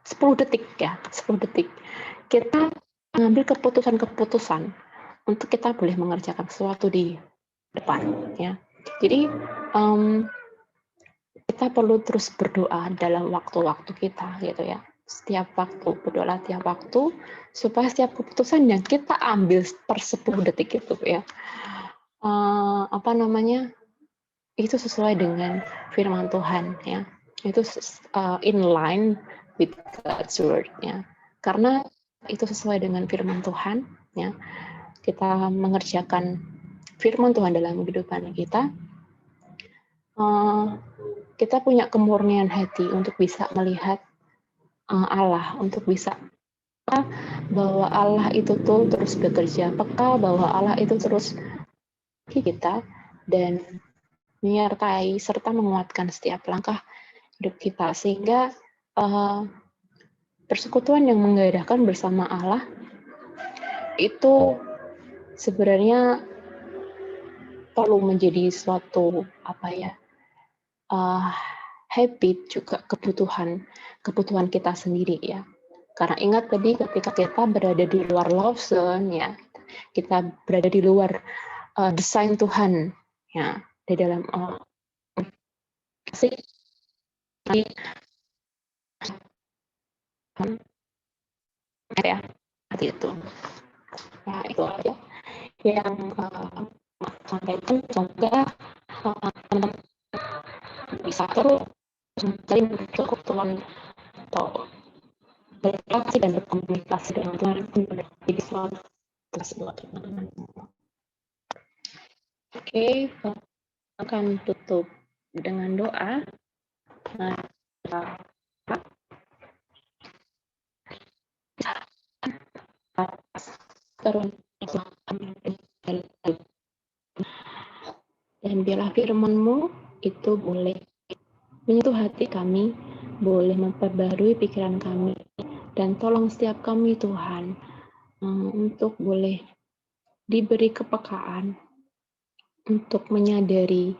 10 detik ya, 10 detik kita mengambil keputusan untuk kita boleh mengerjakan sesuatu di depan ya. Jadi kita perlu terus berdoa dalam waktu-waktu kita gitu ya. Setiap waktu, berdoa tiap waktu supaya setiap keputusan yang kita ambil per 10 detik itu ya, itu sesuai dengan firman Tuhan ya. Itu in line with God's word ya. Karena itu sesuai dengan firman Tuhan ya. Kita mengerjakan firman Tuhan dalam kehidupan kita. Kita punya kemurnian hati untuk bisa melihat Allah, untuk bisa bahwa Allah itu tuh terus bekerja, peka bahwa Allah itu terus kita dan menyertai serta menguatkan setiap langkah hidup kita, sehingga persekutuan yang menggairahkan bersama Allah itu sebenarnya perlu menjadi suatu habit, juga kebutuhan kita sendiri ya. Karena ingat tadi ketika kita berada di luar love zone, ya, kita berada di luar desain Tuhan, ya, di dalam kasih ya, seperti itu. Ya, itu aja yang sampaikan. Semoga teman-teman bisa terus cukup Tuhan atau berinteraksi dan berkomunikasi dengan Tuhan menjadi suatu tersebut, teman-teman. Oke, akan tutup dengan doa. Dan biarlah firman-Mu itu boleh menyentuh hati kami, boleh memperbarui pikiran kami, dan tolong setiap kami Tuhan untuk boleh diberi kepekaan untuk menyadari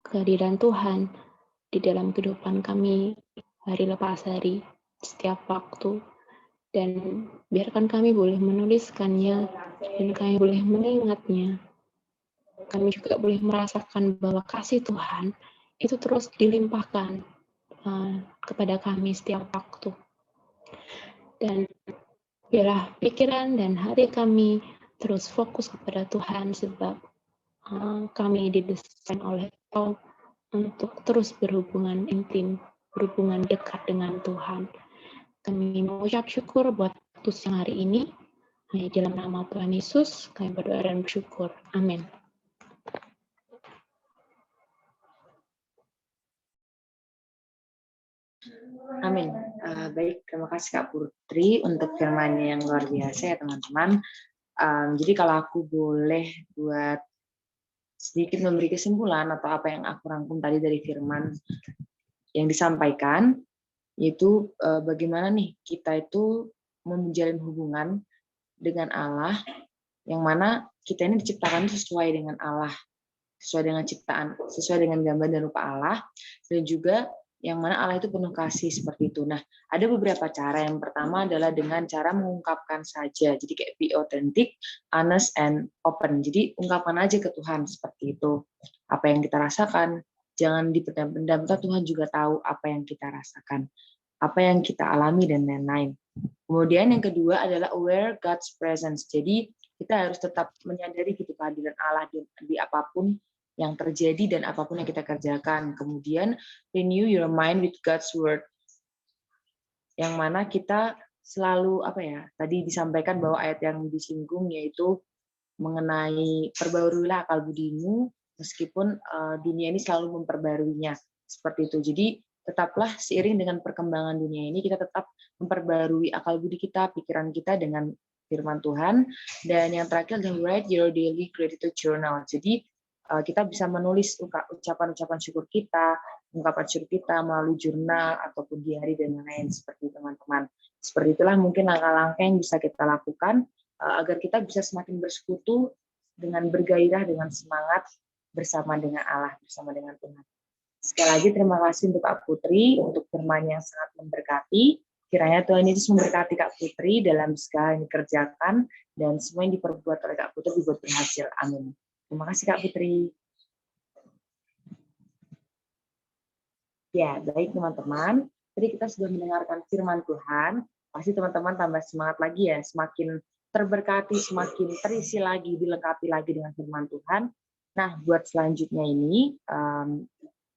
kehadiran Tuhan di dalam kehidupan kami hari lepas hari, setiap waktu, dan biarkan kami boleh menuliskannya dan kami boleh mengingatnya. Kami juga boleh merasakan bahwa kasih Tuhan itu terus dilimpahkan kepada kami setiap waktu. Dan biarlah pikiran dan hati kami terus fokus kepada Tuhan, sebab kami didesain oleh Engkau untuk terus berhubungan intim, berhubungan dekat dengan Tuhan. Kami mengucap syukur buat waktu siang hari ini. Hanya dalam nama Tuhan Yesus kami berdoa dan bersyukur. Amin. Amin. Baik, terima kasih Kak Putri untuk firman-Nya yang luar biasa ya teman-teman. Jadi kalau aku boleh buat sedikit memberi kesimpulan atau apa yang aku rangkum tadi dari firman yang disampaikan, yaitu bagaimana nih kita itu menjalin hubungan dengan Allah, yang mana kita ini diciptakan sesuai dengan Allah, sesuai dengan ciptaan, sesuai dengan gambar dan rupa Allah, dan juga yang mana Allah itu penuh kasih seperti itu. Nah, ada beberapa cara. Yang pertama adalah dengan cara mengungkapkan saja. Jadi kayak be authentic, honest, and open. Jadi ungkapkan aja ke Tuhan seperti itu. Apa yang kita rasakan, jangan dipendam-pendam. Tuhan juga tahu apa yang kita rasakan, apa yang kita alami, dan lain-lain. Kemudian yang kedua adalah aware God's presence. Jadi kita harus tetap menyadari gitu kehadiran Allah di apapun yang terjadi dan apapun yang kita kerjakan. Kemudian renew your mind with God's word, yang mana kita selalu tadi disampaikan bahwa ayat yang disinggung yaitu mengenai perbaruilah akal budimu meskipun dunia ini selalu memperbaruinya, seperti itu. Jadi tetaplah seiring dengan perkembangan dunia ini kita tetap memperbarui akal budi kita, pikiran kita dengan firman Tuhan. Dan yang terakhir adalah write your daily gratitude journal. Jadi kita bisa menulis ucapan-ucapan syukur kita, ungkapan syukur kita melalui jurnal ataupun diary dan lain-lain, seperti teman-teman. Seperti itulah mungkin langkah-langkah yang bisa kita lakukan agar kita bisa semakin bersekutu dengan bergairah, dengan semangat bersama dengan Allah, bersama dengan Tuhan. Sekali lagi terima kasih untuk Kak Putri untuk firman yang sangat memberkati. Kiranya Tuhan Yesus memberkati Kak Putri dalam segala yang dikerjakan dan semua yang diperbuat oleh Kak Putri dibuat berhasil. Amin. Terima kasih Kak Putri. Ya, baik teman-teman. Tadi kita sudah mendengarkan firman Tuhan. Pasti teman-teman tambah semangat lagi ya, semakin terberkati, semakin terisi lagi, dilengkapi lagi dengan firman Tuhan. Nah, buat selanjutnya ini,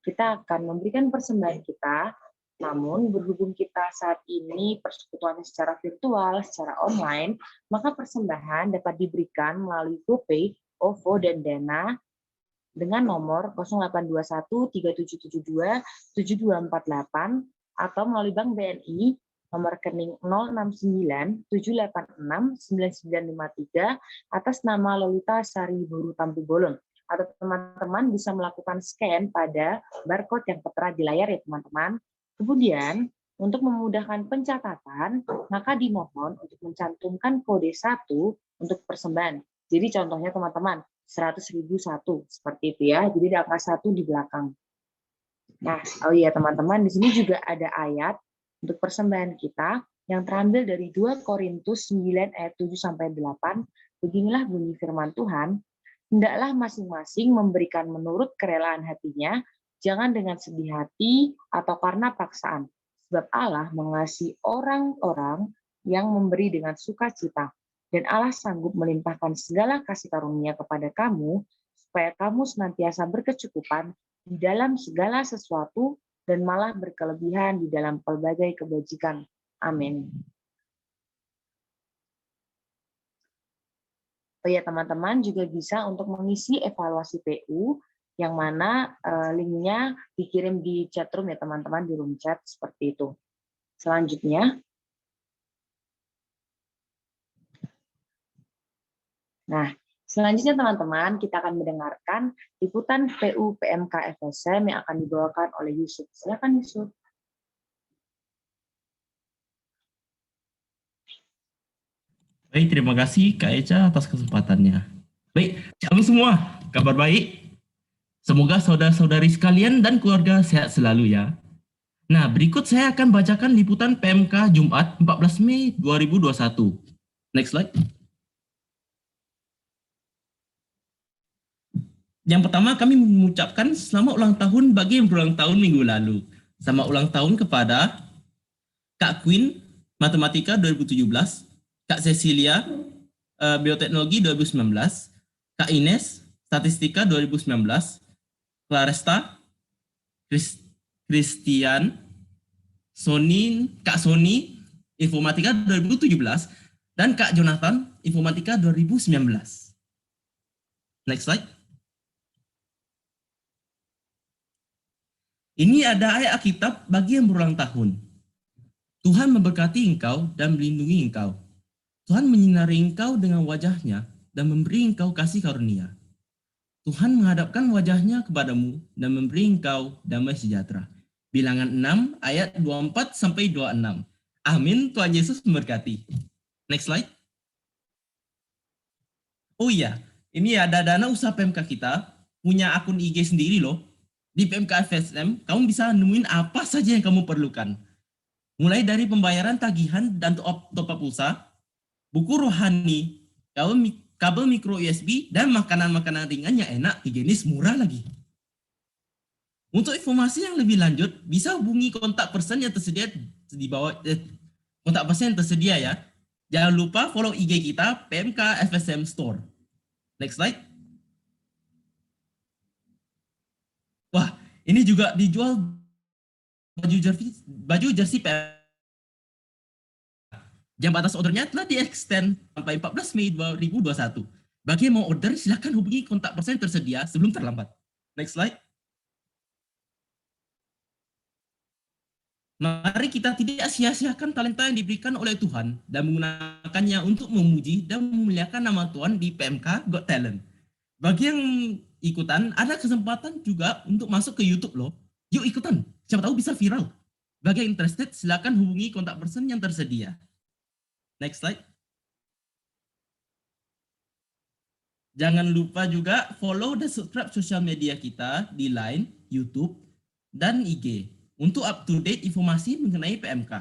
kita akan memberikan persembahan kita. Namun, berhubung kita saat ini persekutuannya secara virtual, secara online, maka persembahan dapat diberikan melalui GoPay, OVO, dan Dana dengan nomor 0821 3772 7248 atau melalui Bank BNI nomor rekening 069 786 9953 atas nama Lolita Sari Buru Tampu Bolon. Atau teman-teman bisa melakukan scan pada barcode yang tertera di layar ya teman-teman. Kemudian untuk memudahkan pencatatan, maka dimohon untuk mencantumkan kode 1 untuk persembahan. Jadi contohnya teman-teman 100.001 seperti itu ya. Jadi ada angka 1 di belakang. Nah, oh iya teman-teman, di sini juga ada ayat untuk persembahan kita. yang terambil dari 2 Korintus 9 ayat 7-8. Beginilah bunyi firman Tuhan, hendaklah masing-masing memberikan menurut kerelaan hatinya, jangan dengan sedih hati atau karena paksaan. Sebab Allah mengasihi orang-orang yang memberi dengan sukacita. Dan Allah sanggup melimpahkan segala kasih karunia kepada kamu, supaya kamu senantiasa berkecukupan di dalam segala sesuatu dan malah berkelebihan di dalam pelbagai kebajikan. Amin. Oh ya, teman-teman juga bisa untuk mengisi evaluasi PU, yang mana linknya dikirim di chat room ya teman-teman, di room chat seperti itu. Selanjutnya, selanjutnya teman-teman, kita akan mendengarkan liputan PU PMK FSM yang akan dibawakan oleh Yusuf. Silakan Yusuf. Baik, terima kasih Kak Eca atas kesempatannya. Baik, shalom semua, kabar baik? Semoga saudara-saudari sekalian dan keluarga sehat selalu ya. Nah, berikut saya akan bacakan liputan PMK Jumat 14 Mei 2021. Next slide. Yang pertama, kami mengucapkan selamat ulang tahun bagi yang berulang tahun minggu lalu. Selamat ulang tahun kepada Kak Queen, Matematika 2017, Kak Cecilia, Bioteknologi 2019, Kak Ines, Statistika 2019, Claresta, Christian, Kak Sony, Informatika 2017, dan Kak Jonathan, Informatika 2019. Next slide. Ini ada ayat Alkitab bagi yang berulang tahun. Tuhan memberkati engkau dan melindungi engkau. Tuhan menyinari engkau dengan wajahnya dan memberi engkau kasih karunia. Tuhan menghadapkan wajahnya kepadamu dan memberi engkau damai sejahtera. Bilangan 6 ayat 24-26. Amin, Tuhan Yesus memberkati. Next slide. Oh iya, ini ada dana usaha PMK kita, punya akun IG sendiri loh. Di PMK FSM, kamu bisa nemuin apa saja yang kamu perlukan. Mulai dari pembayaran tagihan dan top-up pulsa, buku rohani, kabel micro USB, dan makanan-makanan ringan yang enak, higienis, murah lagi. Untuk informasi yang lebih lanjut, bisa hubungi kontak person yang tersedia di bawah, kontak person yang tersedia ya. Jangan lupa follow IG kita, PMK FSM Store. Next slide. Wah, ini juga dijual baju jersey PMK. Jam batas ordernya telah di-extend sampai 14 Mei 2021. Bagi yang mau order, silakan hubungi kontak person tersedia sebelum terlambat. Next slide. Mari kita tidak sia-siakan talenta yang diberikan oleh Tuhan dan menggunakannya untuk memuji dan memuliakan nama Tuhan di PMK Got Talent. Bagi yang ikutan, ada kesempatan juga untuk masuk ke YouTube loh. Yuk ikutan, siapa tahu bisa viral. Bagi yang interested, silakan hubungi kontak person yang tersedia. Next slide. Jangan lupa juga follow dan subscribe sosial media kita di Line, YouTube, dan IG untuk up-to-date informasi mengenai PMK.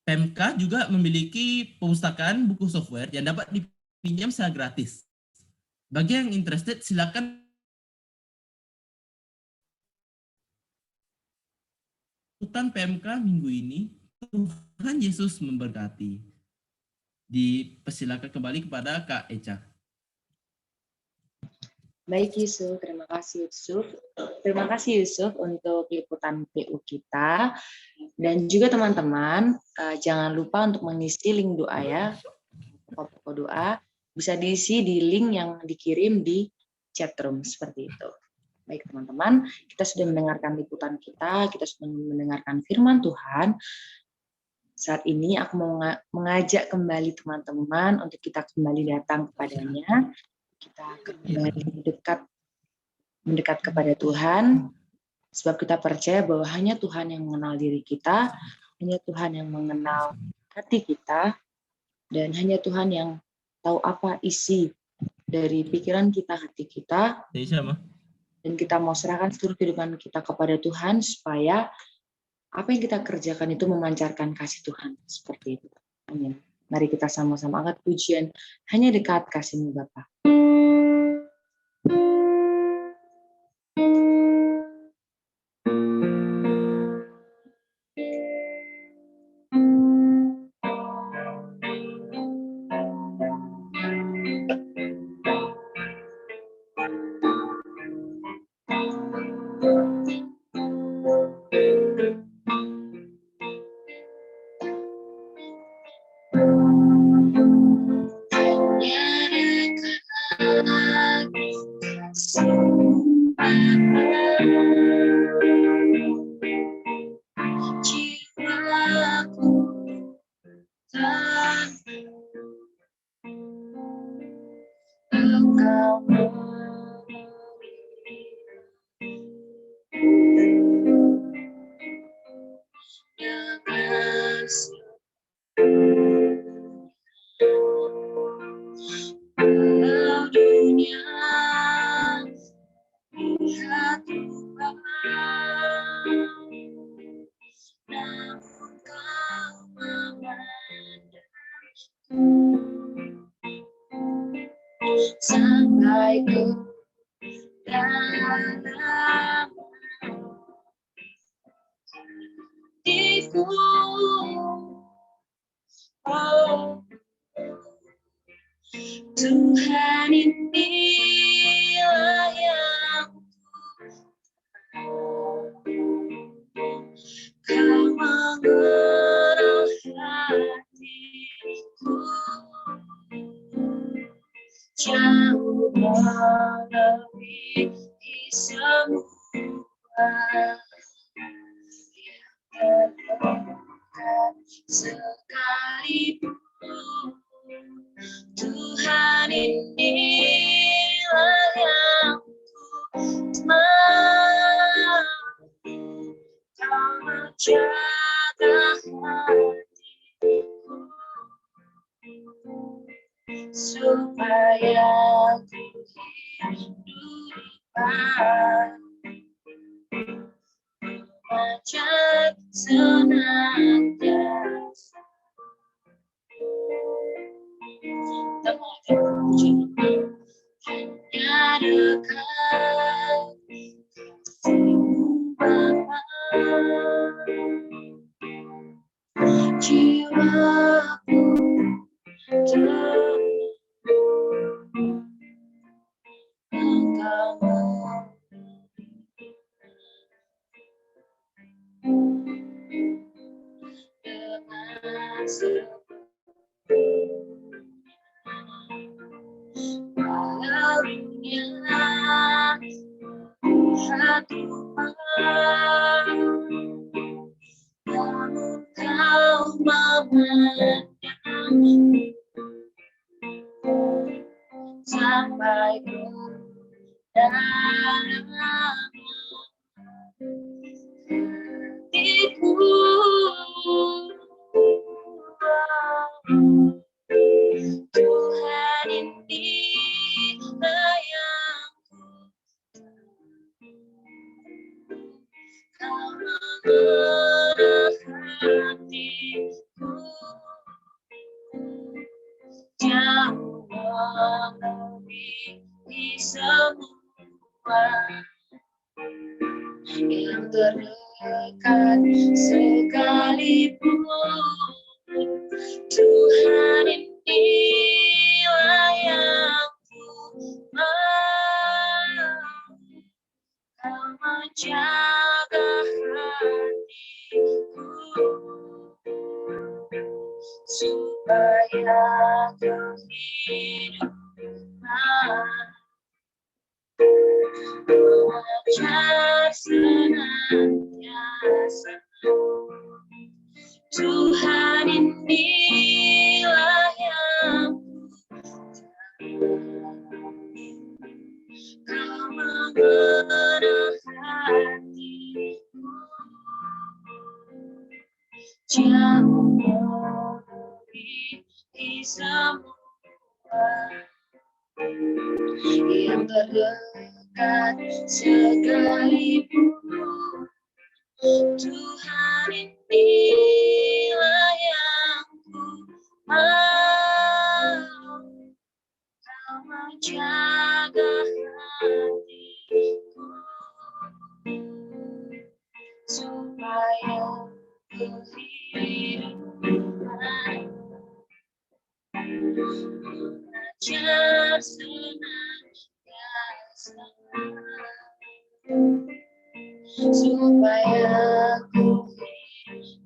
PMK juga memiliki perpustakaan buku software yang dapat dipinjam secara gratis. Bagi yang interested, silakan liputan PMK minggu ini. Tuhan Yesus memberkati. Dipersilakan kembali kepada Kak Eca. Baik Yusuf, terima kasih Yusuf. Terima kasih Yusuf untuk liputan PU kita. Dan juga teman-teman, jangan lupa untuk mengisi link doa ya. Pokok doa bisa diisi di link yang dikirim di chat room seperti itu. Baik teman-teman, kita sudah mendengarkan liputan kita sudah mendengarkan firman Tuhan. Saat ini aku mau mengajak kembali teman-teman untuk kita kembali datang kepadanya. Kita kembali mendekat kepada Tuhan, sebab kita percaya bahwa hanya Tuhan yang mengenal diri kita, hanya Tuhan yang mengenal hati kita, dan hanya Tuhan yang tahu apa isi dari pikiran kita, hati kita. Dan kita mau serahkan seluruh kehidupan kita kepada Tuhan supaya apa yang kita kerjakan itu memancarkan kasih Tuhan. Seperti itu. Amin. Mari kita sama-sama angkat pujian hanya dekat kasih-Mu Bapa. Sampai ke dalam hatiku, oh Tuhan inilah yang Kau mengenal hatiku, jauh melebihi semua yang terdekat sekalipun. Tuhan inilah yang ku mau, Kau menjaga hatiku supaya ku hidup memanjat senantiasa. Hanya dekat kasih-Mu Bapa, jiwaku tenang, Engkau dengan walau dunia lihat rumah, namun Kau memandang sampai ke dalam hatiku. Tuhan inilah yang Kau mengenal hatiku, jauh melebihi semua yang terdekat sekalipun. Tuhan inilah yang ku mau, Kau menjaga hatiku supaya kehidupan memancar senantiasa. Tuhan inilah yang Kau mengenal hatiku, jauh melebihi semua yang terdekat sekalipun. Tuhan Mengajar senantiasa supaya ku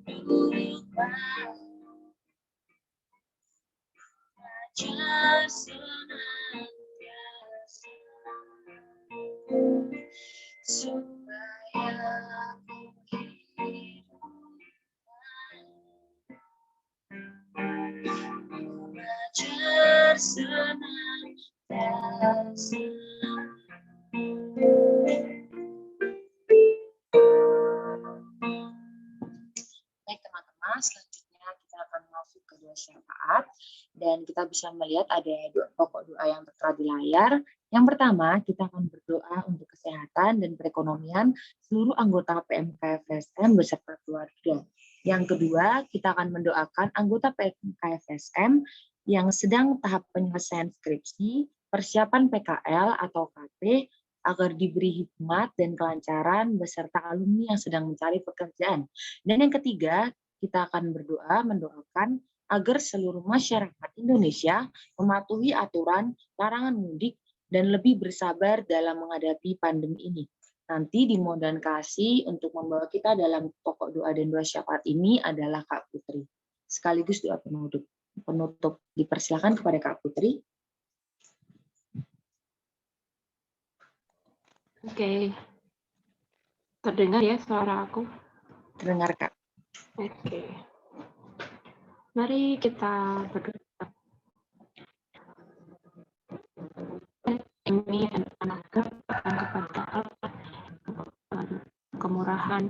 hidup baik. Mengajar senantiasa supaya ku hidup baik. Mengajar senantiasa. Baik teman-teman, selanjutnya kita akan masuk ke doa syafaat dan kita bisa melihat ada pokok doa yang tertera di layar. Yang pertama, kita akan berdoa untuk kesehatan dan perekonomian seluruh anggota PMK-FSM beserta keluarga. Yang kedua, kita akan mendoakan anggota PMK-FSM yang sedang tahap penyelesaian skripsi, persiapan PKL atau KP, agar diberi hikmat dan kelancaran beserta alumni yang sedang mencari pekerjaan. Dan yang ketiga, kita akan mendoakan agar seluruh masyarakat Indonesia mematuhi aturan larangan mudik dan lebih bersabar dalam menghadapi pandemi ini. Nanti dimohon kasih untuk membawa kita dalam pokok doa dan doa syafaat ini adalah Kak Putri. Sekaligus doa penutup. Dipersilakan kepada Kak Putri. Oke. Terdengar ya suara aku? Terdengar, Kak. Oke. Mari kita berdoa. Ini anak kepada Allah, kemurahan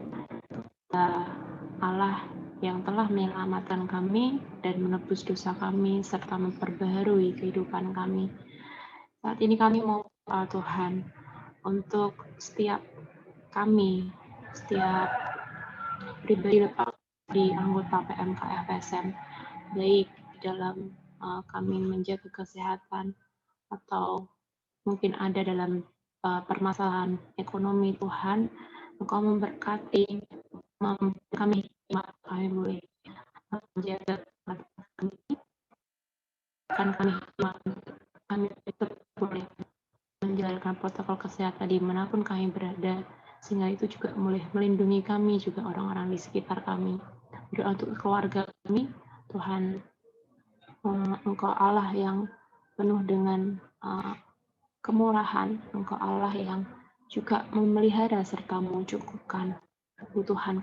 Allah yang telah menyelamatkan kami dan menebus dosa kami serta memperbaharui kehidupan kami. Saat ini kami mau berdoa Tuhan untuk setiap kami, setiap pribadi di anggota PMK FSM, baik di dalam kami menjaga kesehatan atau mungkin ada dalam permasalahan ekonomi. Tuhan, Engkau memberkati kami boleh menjaga kami, dan kami tetap boleh menjalankan protokol kesehatan dimanapun kami berada, sehingga itu juga boleh melindungi kami, juga orang-orang di sekitar kami. Doa untuk keluarga kami, Tuhan, Engkau Allah yang penuh dengan kemurahan, Engkau Allah yang juga memelihara serta mencukupkan kebutuhan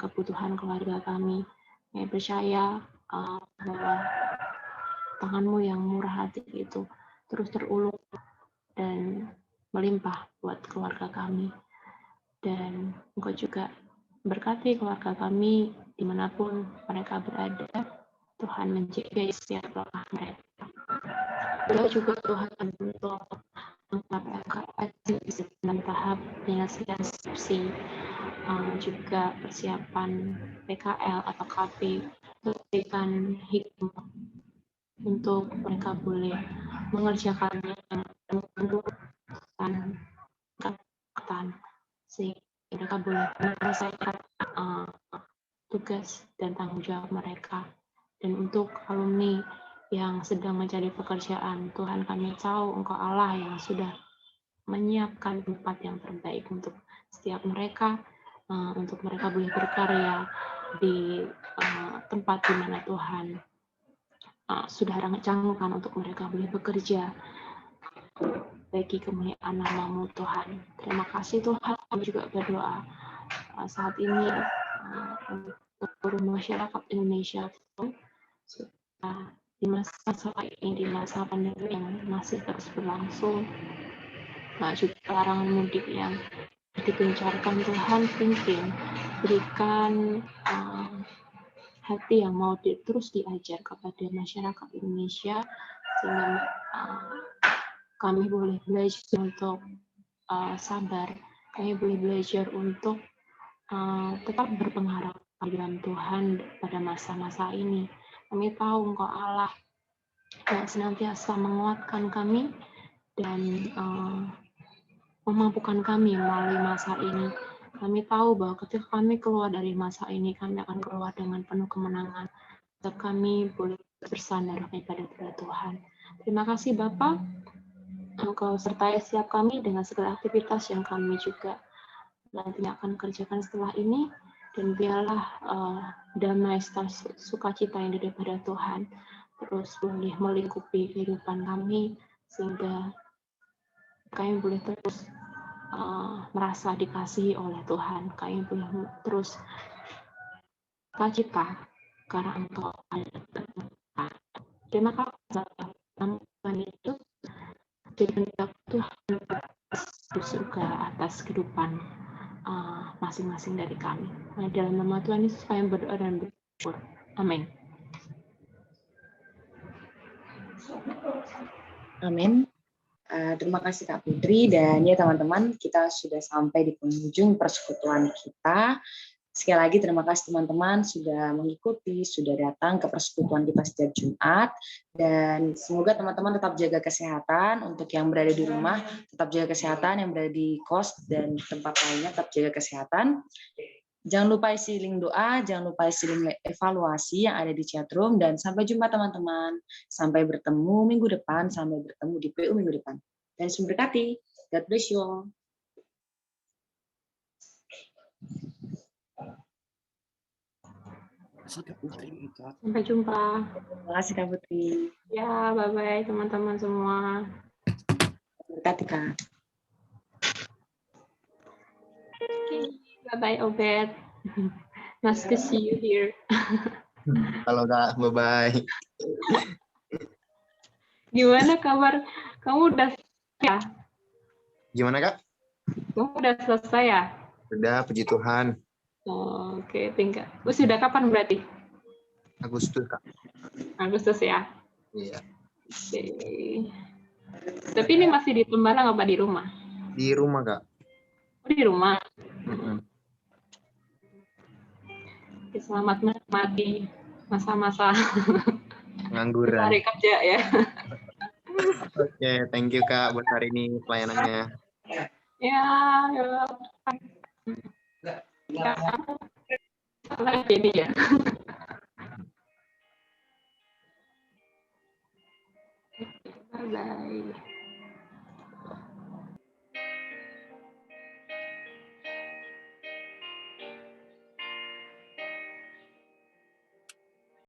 keluarga kami. Kami percaya bahwa tangan-Mu yang murah hati itu terus terulur dan melimpah buat keluarga kami. Dan Engkau juga berkati keluarga kami dimanapun mereka berada. Tuhan menjaga setiap langkah mereka. Doa juga Tuhan untuk dalam tahap penyelesaian skripsi, juga persiapan PKL atau KP, berikan hikmah untuk mereka boleh mengerjakannya dengan penuh dan sehingga mereka boleh menyelesaikan tugas dan tanggung jawab mereka. Dan untuk alumni yang sedang mencari pekerjaan, Tuhan, kami tahu Engkau Allah yang sudah menyiapkan tempat yang terbaik untuk setiap mereka, untuk mereka boleh berkarya di tempat di mana Tuhan sudah rancangkan untuk mereka boleh bekerja bagi kemuliaan nama-Mu, Tuhan. Terima kasih Tuhan. Kami juga berdoa saat ini untuk seluruh masyarakat Indonesia, di masa ini, di masa pandemi yang masih terus berlangsung, juga larangan mudik yang digencarkan. Tuhan, pimpin, berikan hati yang mau terus diajar kepada masyarakat Indonesia, sehingga kami boleh belajar untuk sabar, kami boleh belajar untuk tetap berpengharap dalam Tuhan pada masa-masa ini. Kami tahu Engkau Allah yang senantiasa menguatkan kami dan memampukan kami melalui masa ini. Kami tahu bahwa ketika kami keluar dari masa ini, kami akan keluar dengan penuh kemenangan. Dan kami boleh bersandar kepada Tuhan. Terima kasih Bapak. Engkau sertai setiap kami dengan segala aktivitas yang kami juga nantinya akan kerjakan setelah ini. Dan biarlah damai sukacita yang daripada Tuhan terus boleh melingkupi kehidupan kami, sehingga kami boleh terus merasa dikasihi oleh Tuhan. Kami boleh terus sukacita karena Engkau ada. Terima kasih Tuhan itu dan Tuhan bersurga atas kehidupan masing-masing dari kami. Nah, dalam nama Tuhan Yesus kami berdoa dan bersyukur. Amin. Amin. Terima kasih Kak Putri, dan ya teman-teman, kita sudah sampai di penghujung persekutuan kita. Sekali lagi terima kasih teman-teman sudah mengikuti, sudah datang ke persekutuan kita setiap Jumat, dan semoga teman-teman tetap jaga kesehatan. Untuk yang berada di rumah tetap jaga kesehatan, yang berada di kos dan tempat lainnya tetap jaga kesehatan. Jangan lupa isi link doa, jangan lupa isi link evaluasi yang ada di chatroom, dan sampai jumpa teman-teman. Sampai bertemu minggu depan, sampai bertemu di PU minggu depan. Dan memberkati. God bless you all. Sampai jumpa. Terima kasih Kak Putri. Ya, bye-bye teman-teman semua. Berkati Kak. Bye-bye Obed. Nice to see you here. Halo Kak, bye-bye. Gimana kabar? Kamu udah ya? Gimana Kak? Kamu udah selesai ya? Udah, puji Tuhan. Oh, oke, tinggal. Sudah kapan berarti? Agustus Kak. Agustus ya? Iya. Oke. Tapi ini masih di Tembalang apa di rumah? Di rumah Kak. Oh, di rumah. Mm-mm. Oke, selamat menikmati masa-masa Pengangguran. hari kerja ya. Oke, thank you Kak buat hari ini pelayanannya. Ya, ya. Salah ini ya. Bye-bye.